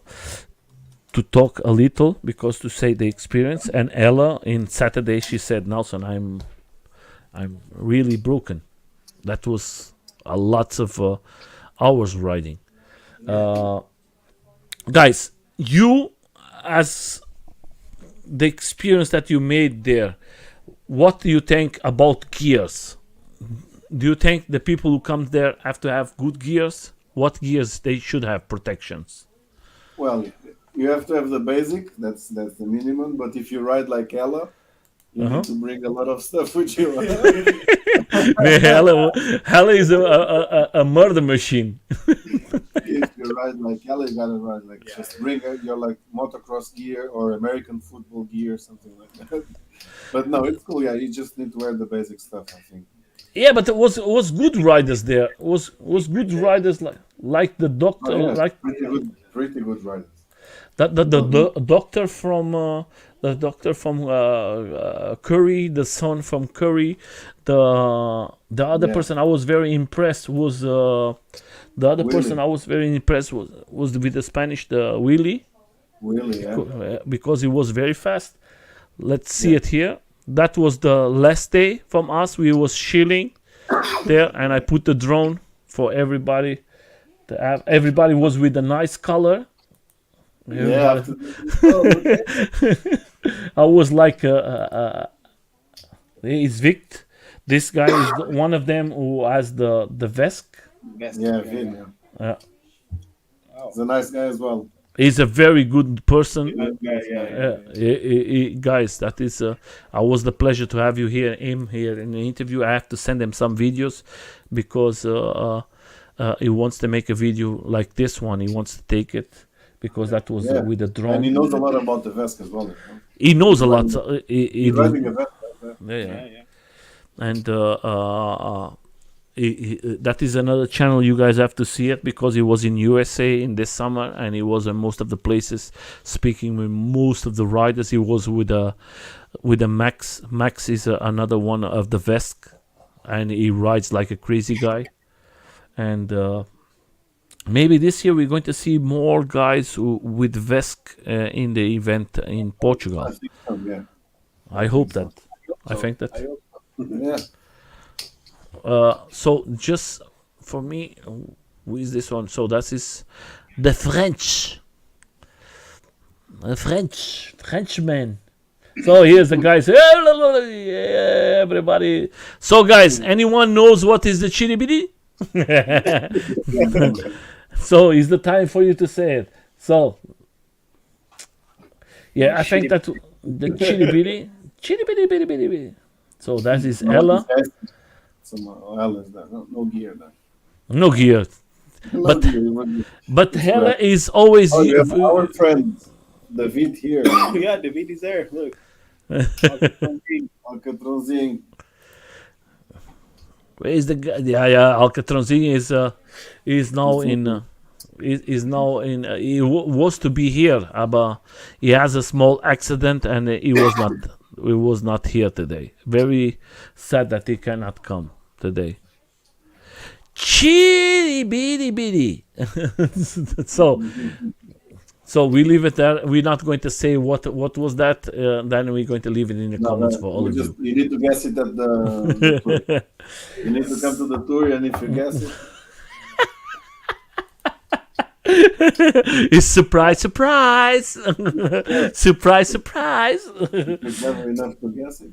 A: talk a little because to say the experience. And Ella in Saturday she said, Nelson, I'm really broken. That was a lots of hours riding. Guys, you as the experience that you made there, what do you think about gears? Do you think the people who come there have to have good gears? What gears they should have protections?
C: Well, you have to have the basic. That's the minimum. But if you ride like Ella, you
A: Uh-huh.
C: need to bring a lot of stuff with you.
A: Hella is a murder machine.
C: If you ride like Ella, you gotta ride like just bring your like motocross gear or American football gear, something like that. But no, it's cool. Yeah, you just need to wear the basic stuff, I think.
A: Yeah, but it was good riders there. Was good riders like the doctor,
C: Oh, yeah,
A: like
C: pretty good riders.
A: the doctor from Curry, the son from Curry, the other
C: Yeah.
A: person I was very impressed was the other
C: Willie.
A: person I was very impressed was with the Spanish, the Willie,
C: Really, yeah.
A: because he was very fast. Let's see it here. That was the last day from us. We was chilling there, and I put the drone for everybody. Everybody was with a nice color.
C: Yeah.
A: Everybody- I was like, is Vict. This guy is one of them who has the vest.
B: Best.
C: Yeah, Vin, yeah.
B: Wow.
C: He's a nice guy as well.
A: He's a very good person.
B: Yeah.
A: Guys, that is. I was the pleasure to have him here in the interview. I have to send him some videos because he wants to make a video like this one. He wants to take it because that was
C: Yeah.
A: with a
C: And he
A: drone.
C: knows a lot about the vest as well. You know?
A: He knows a lot.
C: He's riding a vest.
A: Yeah. And that is another channel you guys have to see it because he was in USA in this summer and he was in most of the places speaking with most of the riders. He was with a Max. Max is another one of the Vesk, and he rides like a crazy guy. And maybe this year we're going to see more guys with Vesk in the event in Portugal.
C: I think so, yeah.
A: I hope that. I think that.
C: Yeah.
A: So just for me, who is this one? So that is the Frenchman. So here's the guys. Yeah, everybody. So guys, anyone knows what is the chiribidi? So it's the time for you to say it. So yeah, I think that the chiribidi. So that is Ella.
C: Some Ella's there. No gear there.
A: No gear.
C: No
A: But-
C: gear.
A: But Hella is always.
C: Oh, you have our friend David here.
B: Yeah, the vid is there. Look.
C: Alcatrazing.
A: Where is the guy? Yeah. Alcatrazing is now in. Is now in. He was to be here, but he has a small accident and he was not. He was not here today. Very sad that he cannot come today. Chitty bitty bitty. So we leave it there. We're not going to say what was that. Then we're going to leave it in the comments for all of you.
C: You need to guess it at the tour. You need to come to the tour, and if you guess it,
A: It's surprise. Surprise.
C: it's never enough to guess it.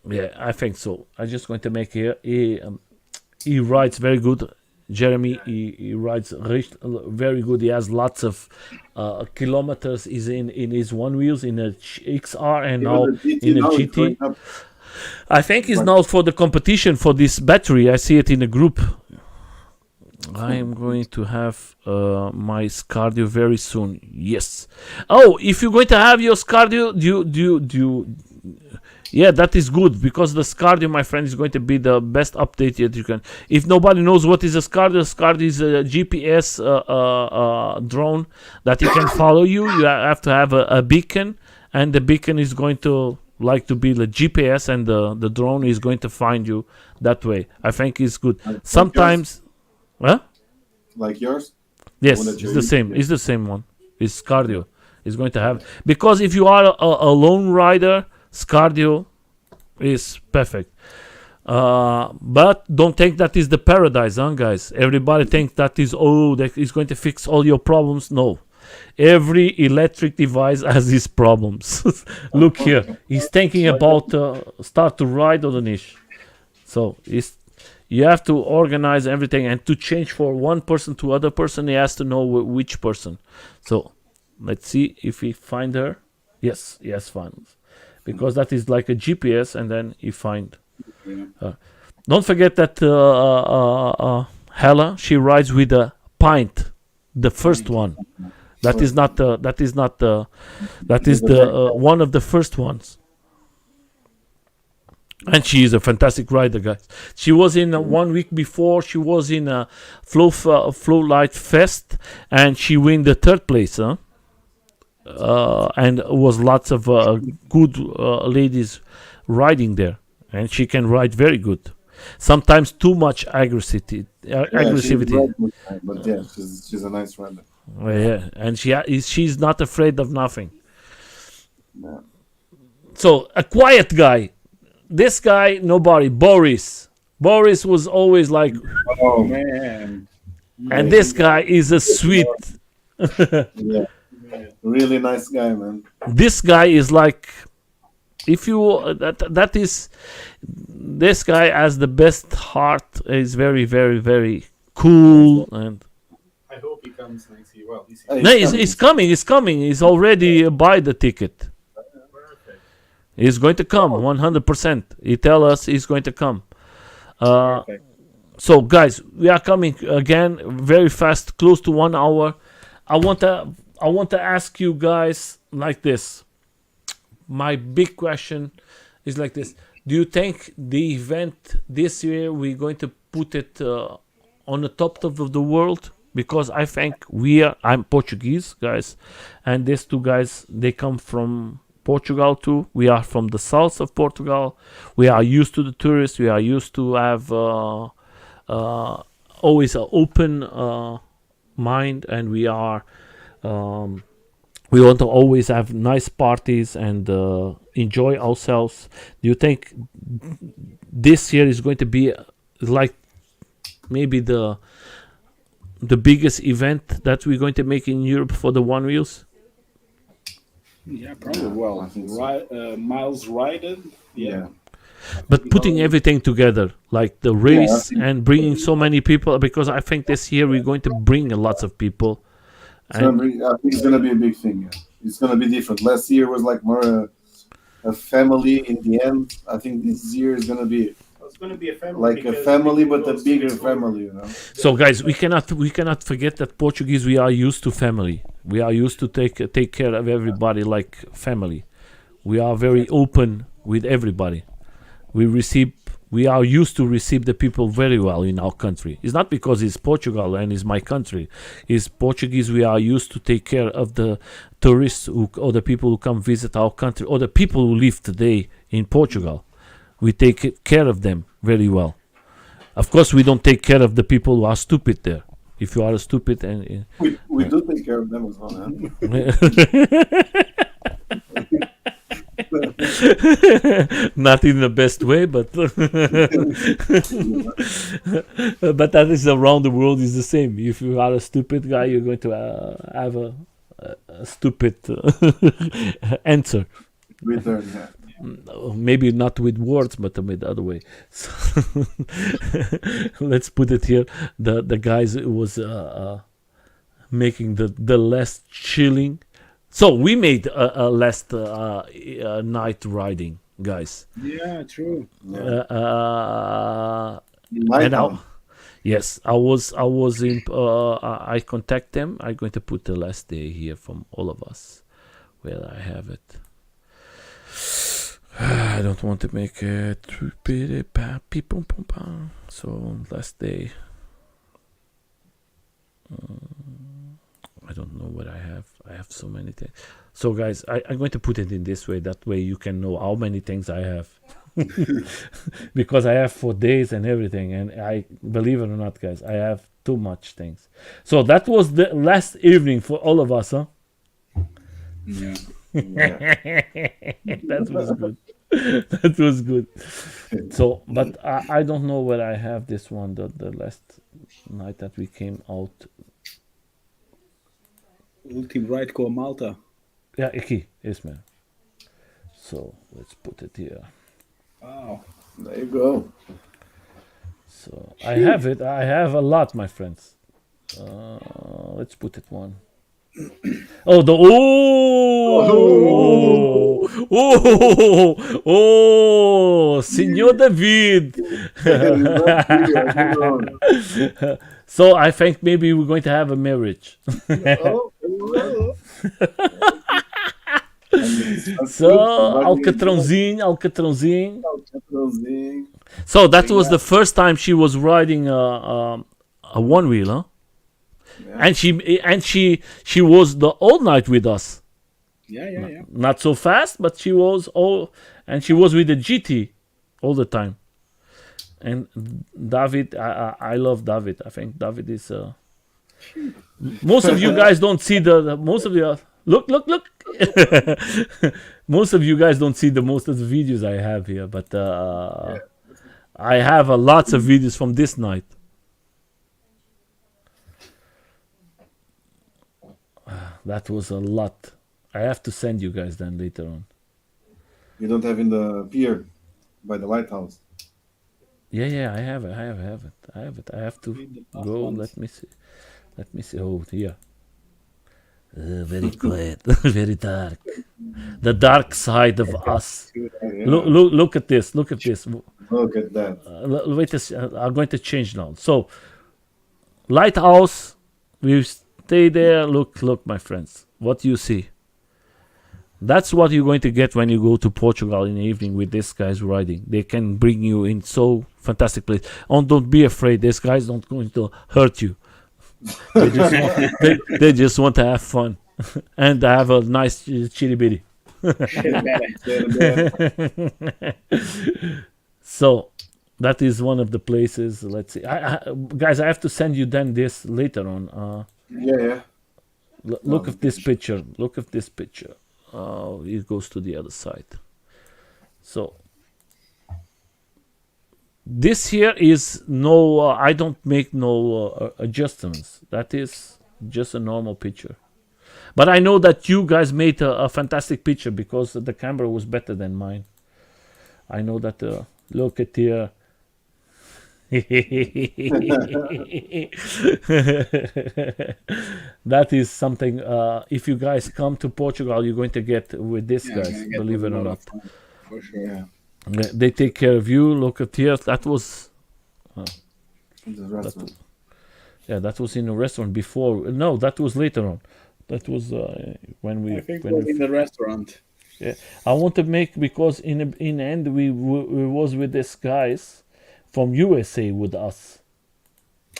A: Yeah, I think so. I'm just going to make here. He rides very good. Jeremy, he rides very good. He has lots of kilometers. He's in his one wheels in a XR and now
C: Even the
A: in a
C: now is
A: GT.
C: going up.
A: I think he's now for the competition for this battery. I see it in the group. I am going to have my Scardio very soon. Yes. Oh, if you're going to have your Scardio, yeah, that is good because the Scardio, my friend, is going to be the best update that you can. If nobody knows what is a Scardio is a GPS drone that you can follow you. You have to have a beacon, and the beacon is going to like to be the GPS, and the drone is going to find you that way. I think it's good.
C: Like
A: Sometimes, huh?
C: like yours?
A: Yes,
C: one that
A: it's
C: you're
A: the same.
C: using?
A: It's the same one. It's cardio. It's going to have, because if you are a lone rider, cardio is perfect. But don't think that is the paradise, huh, guys? Everybody thinks that is going to fix all your problems. No, every electric device has its problems. Look here, he's thinking about start to ride on the niche. So you have to organize everything, and to change for one person to other person, he has to know which person. So let's see if we find her. Yes, found, because that is like a GPS, and then you find.
B: Yeah.
A: Don't forget that Hella, she rides with a pint, the first one. That is not the. That is not the. That is the one of the first ones. And she is a fantastic rider, guys. She was in 1 week before. She was in a Flow Light Fest, and she win the third place. Huh? And was lots of good ladies riding there, and she can ride very good. Sometimes too much aggressivity. Aggressivity.
C: But yeah, she's a nice rider.
A: Yeah, and she's not afraid of nothing.
C: Yeah.
A: So a quiet guy. This guy, nobody. Boris. Boris was always like,
B: Oh man.
A: and this guy is a sweet.
C: Yeah, really nice guy, man.
A: This guy is like, if you that is, this guy has the best heart. Is very, very, very cool, and
D: I hope he comes next year. Well, this
C: Hey,
D: year.
A: no, he's coming. He's coming. He's already buy the ticket.
D: Perfect.
A: He's going to come 100%. He tell us he's going to come.
B: Perfect.
A: So guys, we are coming again very fast, close to 1 hour. I want to ask you guys like this. My big question is like this: do you think the event this year we're going to put it on the top of the world? Because I think I'm Portuguese, guys, and these two guys, they come from Portugal too. We are from the south of Portugal. We are used to the tourists. We are used to have always an open mind, and we want to always have nice parties and enjoy ourselves. Do you think this year is going to be like maybe the biggest event that we're going to make in Europe for the one wheels?
B: Yeah, probably. Well,
C: I think so.
B: miles ridden.
C: Yeah.
A: But putting everything together, like the race and bringing so many people, because I think this year we're going to bring lots of people.
C: I think it's gonna be a big thing. Yeah. It's gonna be different. Last year was like more a family in the end. I think this year is gonna be
D: It's going to be a family.
C: like a
D: because
C: family,
D: people
C: but a
D: go
C: bigger
D: straight forward.
C: family. You know.
A: So guys, we cannot forget that Portuguese, we are used to family. We are used to take care of everybody like family. We are very open with everybody. We are used to receive the people very well in our country. It's not because it's Portugal and it's my country. It's Portuguese. We are used to take care of the tourists or the people who come visit our country, or the people who live today in Portugal. We take care of them very well. Of course, we don't take care of the people who are stupid there. If you are stupid and
C: We do take care of them as well, man.
A: not in the best way, but but that is around the world is the same. If you are a stupid guy, you're going to have a stupid answer.
C: Return, yeah.
A: Maybe not with words, but with the other way. So let's put it here. The guys was making the less chilling. So we made a last night riding, guys.
B: Yeah, true.
C: Yeah.
A: And
C: Nighttime.
A: yes, I was in. I contact them. I'm going to put the last day here from all of us. Where I have it. I don't want to make it. So last day. I don't know what I have. I have so many things. So, guys, I'm going to put it in this way. That way you can know how many things I have. Because I have for days and everything. And I believe it or not, guys, I have too much things. So that was the last evening for all of us, huh?
B: Yeah.
A: That was good. That was good. So, but I don't know where I have this one. The last night that we came out.
B: Ultim Ride com a Malta.
A: Yeah, aqui, esse mesmo. So let's put it here.
B: Wow.
C: There you go.
A: So I have it. I have a lot, my friends. Let's put it one. Oh, the Senor David. So I think maybe we're going to have a marriage. So Alcatrãozinho. So that was the first time she was riding a one wheel, huh?
C: Yeah.
A: And she was the all night with us.
B: Yeah.
A: Not so fast, but she was she was with the GT all the time. And David, I love David. I think David is. Most of you guys don't see most of the look. Most of you guys don't see most of the videos I have here, but I have lots of videos from this night. That was a lot. I have to send you guys then later on.
C: You don't have in the pier by the lighthouse.
A: Yeah, I have it. I have to go. Let me see. Oh, here. Very quiet. Very dark. The dark side of us.
C: Yeah.
A: Look at this.
C: Look at that.
A: Wait a second. I'm going to change now. So, lighthouse. We stay there. Look, my friends. What you see. That's what you're going to get when you go to Portugal in the evening with these guys riding. They can bring you in so fantastic place. And don't be afraid. These guys don't going to hurt you. They just want to have fun and have a nice chili-bitty. So that is one of the places. Let's see. Guys, I have to send you then this later on.
C: Yeah.
A: Look at this picture. It goes to the other side. So this here is no. I don't make no adjustments. That is just a normal picture. But I know that you guys made a fantastic picture because the camera was better than mine. I know that. Look at here. That is something. If you guys come to Portugal, you're going to get with this guys. Believe it or not,
B: For sure.
C: Yeah.
A: they take care of you. Look at here. That was.
C: The restaurant.
A: That was in a restaurant before. No, that was later on. That was when we.
B: I think we're in the restaurant.
A: Yeah, I want to make because in the end we was with these guys from USA with us.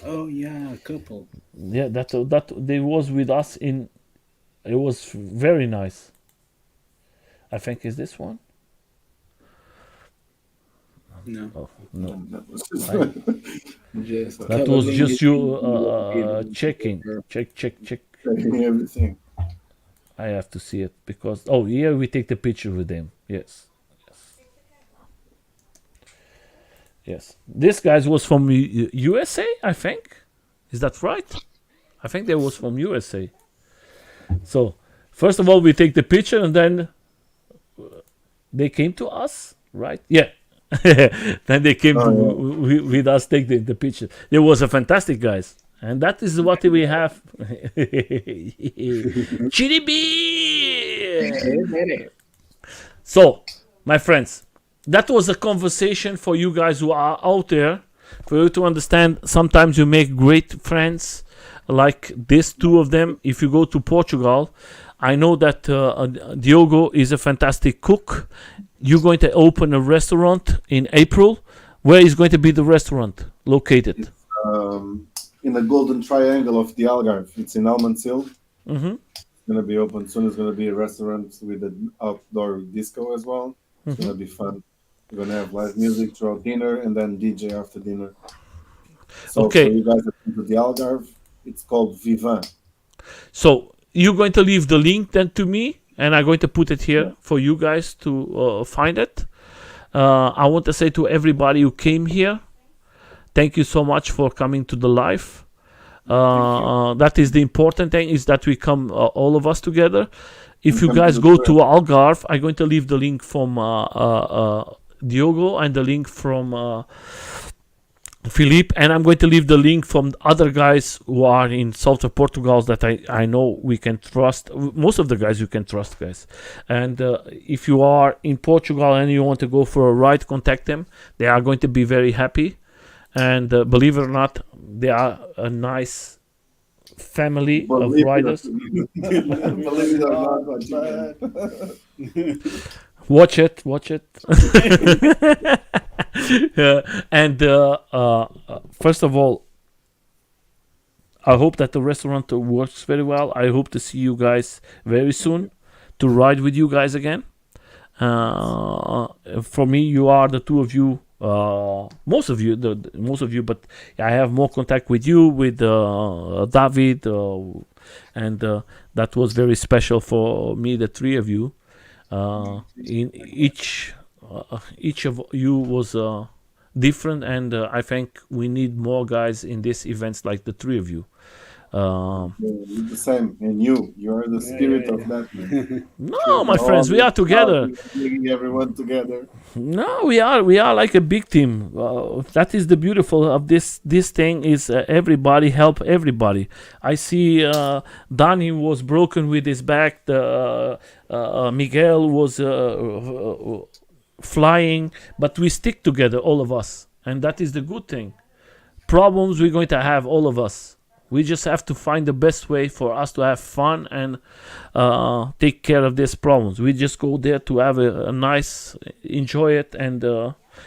B: Oh yeah, a couple.
A: Yeah, that they was with us in. It was very nice. I think is this one.
B: No,
A: Oh no,
B: just
A: that was just you checking. Check.
C: Checking everything.
A: I have to see it because here we take the picture with them. Yes. This guy was from USA, I think. Is that right? I think they was from USA. So first of all, we take the picture and then they came to us, right? Yeah. Then they came with us take the picture. It was a fantastic guys. And that is what we have. Chiribi! So, my friends, that was a conversation for you guys who are out there, for you to understand. Sometimes you make great friends, like these two of them. If you go to Portugal, I know that Diogo is a fantastic cook. You're going to open a restaurant in April. Where is going to be the restaurant located?
C: In the golden triangle of the Algarve. It's in Almansil.
A: Mm-hmm.
C: It's gonna be open soon. It's gonna be a restaurant with an outdoor disco as well. It's
A: Mm-hmm.
C: gonna be fun. We're gonna have live music throughout dinner and then DJ after dinner. So for
A: Okay,
C: you guys that come to the Algarve, it's called Vivan.
A: so you're going to leave the link then to me, and I'm going to put it
C: Yeah.
A: here for you guys to find it. I want to say to everybody who came here, thank you so much for coming to the live.
B: Thank you.
A: That is the important thing, is that we come all of us together. If
C: And
A: you
C: come to
A: guys
C: the
A: go
C: tour.
A: to Algarve, I'm going to leave the link from Diogo and the link from Filipe, and I'm going to leave the link from other guys who are in south of Portugal that I know we can trust. Most of the guys you can trust, guys. And if you are in Portugal and you want to go for a ride, contact them. They are going to be very happy. And believe it or not, they are a nice family of
C: Believe it or
A: riders.
C: believe it or not, what you can.
A: Watch it, watch it. And first of all, I hope that the restaurant works very well. I hope to see you guys very soon to ride with you guys again. For me, you are the two of you. Most of you, most of you, but I have more contact with you, with David, and that was very special for me. The three of you, in each of you was different, and I think we need more guys in these events like the three of you.
C: You're the same, and you're the spirit of that, man.
A: No,
C: You're
A: my friends, we are together.
C: bringing everyone together.
A: No, we are like a big team. That is the beautiful of this thing is everybody help everybody. I see Danny was broken with his back. Miguel was flying, but we stick together, all of us, and that is the good thing. Problems we're going to have, all of us. We just have to find the best way for us to have fun and take care of these problems. We just go there to have a nice, enjoy it, and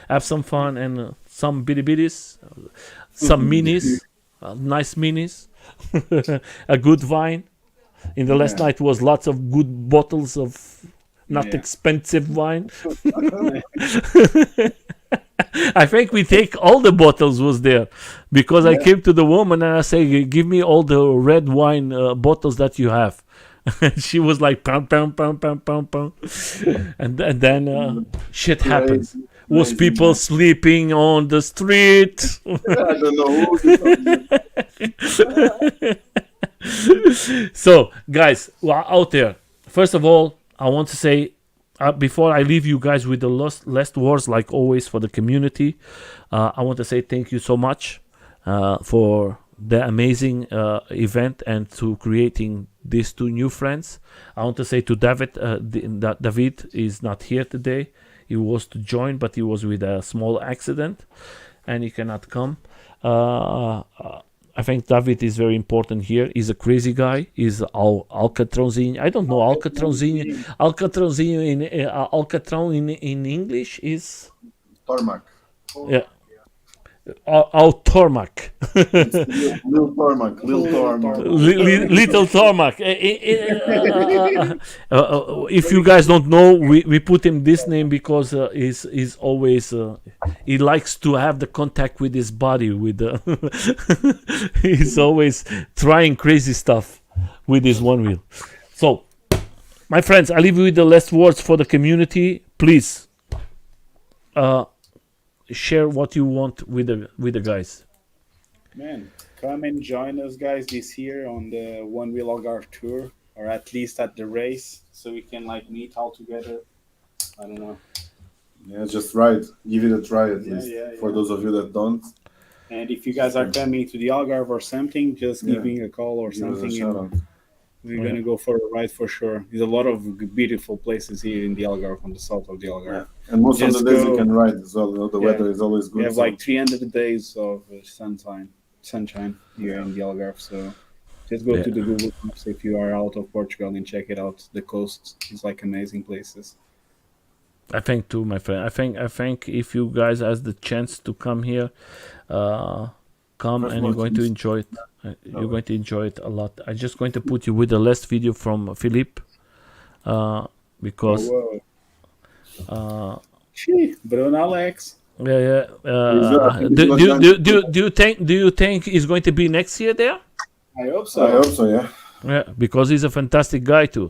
A: have some fun and some bitty bitties, some minis, nice minis, a good wine. In the last
C: Yeah.
A: night was lots of good bottles of not
B: Yeah.
A: expensive wine. I think we take all the bottles was there because I
C: Yeah.
A: came to the woman and I say, "Give me all the red wine bottles that you have." And she was like, "Pum pum pum pum pum pum," and then shit happens. Was
C: Crazy,
A: people
C: man.
A: sleeping on the street?
C: I don't know who this is.
A: So, guys, who are out there, first of all, I want to say, before I leave you guys with the last words, like always, for the community, I want to say thank you so much for the amazing event and to creating these two new friends. I want to say to David, that David is not here today. He was to join, but he was with a small accident and he cannot come. I think David is very important here. He's a crazy guy. He's Alcatrazine. I don't know Alcatrazine. Alcatrazine in Alcatraz in English is
C: Tarmac.
A: yeah. Tormac.
C: Lil Tarmac. Lil Tarmac.
A: Little Tormac. If you guys don't know, we put him this name because he's always he likes to have the contact with his body. With he's always trying crazy stuff with his one wheel. So, my friends, I leave you with the last words for the community. Please, share what you want with the guys.
B: Man, come and join us, guys, this year on the One Wheel Algarve tour, or at least at the race, so we can like meet all together. I don't know.
C: Yeah, just right. Give it a try at
B: Yeah,
C: least.
B: yeah,
C: For
B: yeah.
C: those of you that don't,
B: And if you guys are coming to the Algarve or something, just give
C: Yeah.
B: me a call or
C: give us a
B: something,
C: shout
B: and
C: out.
B: we're
A: Yeah.
B: gonna go for a ride for sure. There's a lot of beautiful places here in the Algarve, on the south of the Algarve.
C: And most
B: Just
C: of the days
B: go-
C: you can ride as well. You know, the
B: Yeah.
C: weather is always good.
B: We have
C: so
B: like 300 days of sunshine here in the Algarve. So just go
A: Yeah.
B: to the Google Maps if you are out of Portugal and check it out. The coast is like amazing places.
A: I think too, my friend. I think if you guys has the chance to come here, come
C: First
A: and you're going to
C: month.
A: enjoy it. You're going to enjoy it a lot. I'm just going to put you with the last video from Filipe, because
B: Whoa.
A: uh,
B: Bruno Alex.
A: yeah.
C: Exactly.
A: Do you think he's going to be next year there?
B: I hope so.
C: I hope so. Yeah.
A: Yeah, because he's a fantastic guy too.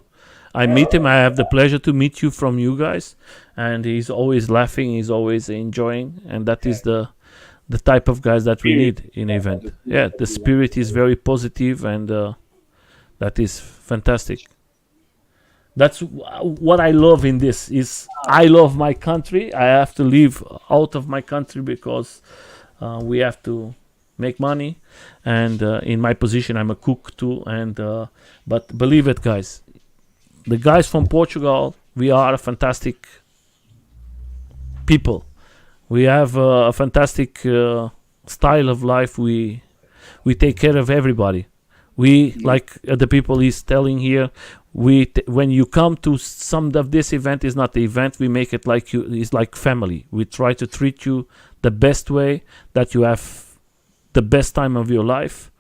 A: I meet him. I have the pleasure to meet you from you guys, and he's always laughing. He's always enjoying, and that is the type of guys that we need in an event. Yeah, the spirit is very positive, and that is fantastic. That's what I love in this. Is I love my country. I have to live out of my country because we have to make money, and in my position, I'm a cook too. And but believe it, guys, the guys from Portugal, we are a fantastic people. We have a fantastic style of life. We take care of everybody. We like the people he's telling here. When you come to some of this event, is not the event. We make it like you. It's like family. We try to treat you the best way that you have the best time of your life.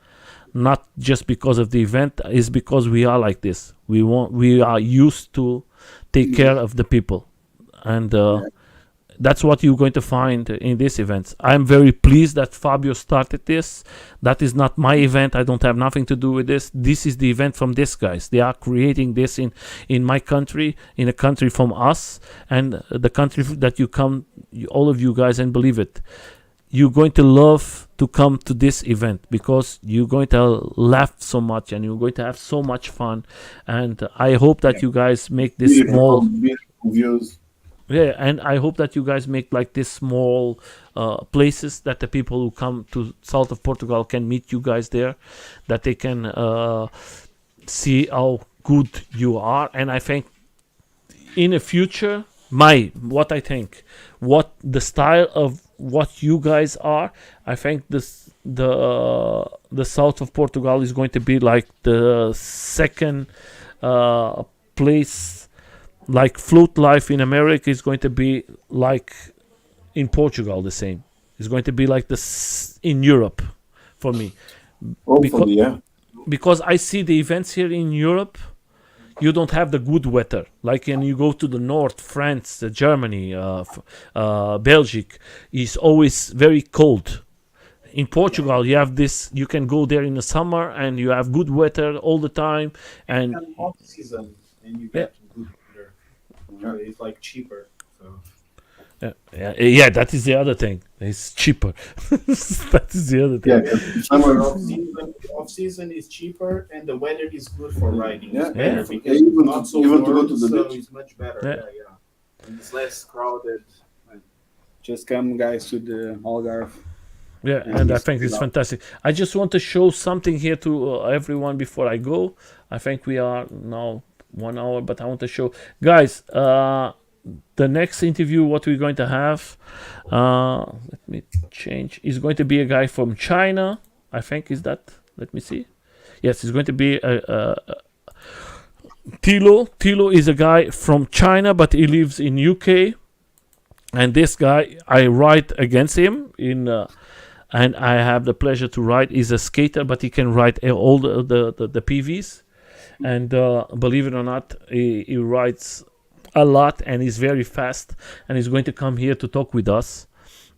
A: Not just because of the event, is because we are like this. We are used to take care of the people, and that's what you're going to find in this event. I'm very pleased that Fabio started this. That is not my event. I don't have nothing to do with this. This is the event from these guys. They are creating this in my country, in a country from us, and the country that you come, all of you guys, and believe it, you're going to love to come to this event because you're going to laugh so much and you're going to have so much fun. And I hope that you guys make this small.
C: Beautiful views.
A: Yeah, and I hope that you guys make like this small places that the people who come to south of Portugal can meet you guys there, that they can see how good you are. And I think in the future, what the style of what you guys are, I think the south of Portugal is going to be like the second place. Like float life in America is going to be like in Portugal the same. It's going to be like this in Europe for me.
C: Hopefully, yeah.
A: Because I see the events here in Europe, you don't have the good weather. Like when you go to the north, France, Germany, Belgium, it's always very cold. In Portugal, you have this. You can go there in the summer and you have good weather all the time. And
D: off season, and you get good weather. It's like cheaper. So
A: yeah, that is the other thing. It's cheaper. That is the other thing.
C: Yeah, summer.
D: off season is cheaper, and the weather is good for riding.
C: Yeah.
D: It's better
A: Yeah.
D: because
C: Even
D: it's not so
C: even to go
D: warm,
C: to the
D: so
C: beach.
D: it's much better.
A: Yeah.
D: Yeah. And it's less crowded.
B: Just come, guys, to the Algarve.
A: Yeah, and I think it's fantastic. I just want to show something here to everyone before I go. I think we are now 1 hour, but I want to show guys. The next interview, what we're going to have, let me change. Is going to be a guy from China. I think is that. Let me see. Yes, it's going to be Tilo. Tilo is a guy from China, but he lives in UK. And this guy, I ride against him in. And I have the pleasure to ride. He's a skater, but he can ride all the PVs. And believe it or not, he rides a lot and he's very fast. And he's going to come here to talk with us.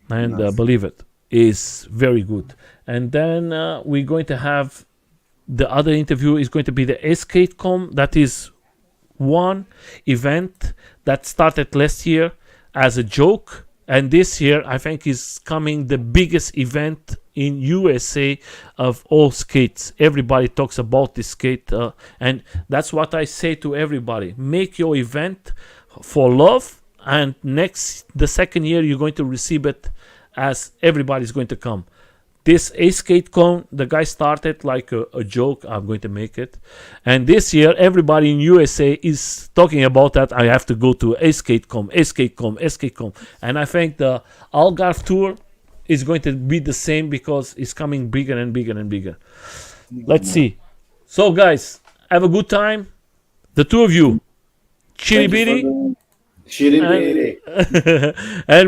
A: And
C: Nice.
A: believe it, is very good. And then we're going to have the other interview is going to be the SkateCom. That is one event that started last year as a joke. And this year, I think, is coming the biggest event in USA of all skates. Everybody talks about this skate, and that's what I say to everybody: make your event for love, and the second year you're going to receive it as everybody's going to come. This SkateCon, the guy started like a joke. I'm going to make it, and this year everybody in USA is talking about that. I have to go to SkateCon, and I think the Algarve tour is going to be the same because it's coming bigger and bigger and bigger. Let's see. So guys, have a good time. The two of you, Chiribiri,
C: Shitty.
A: and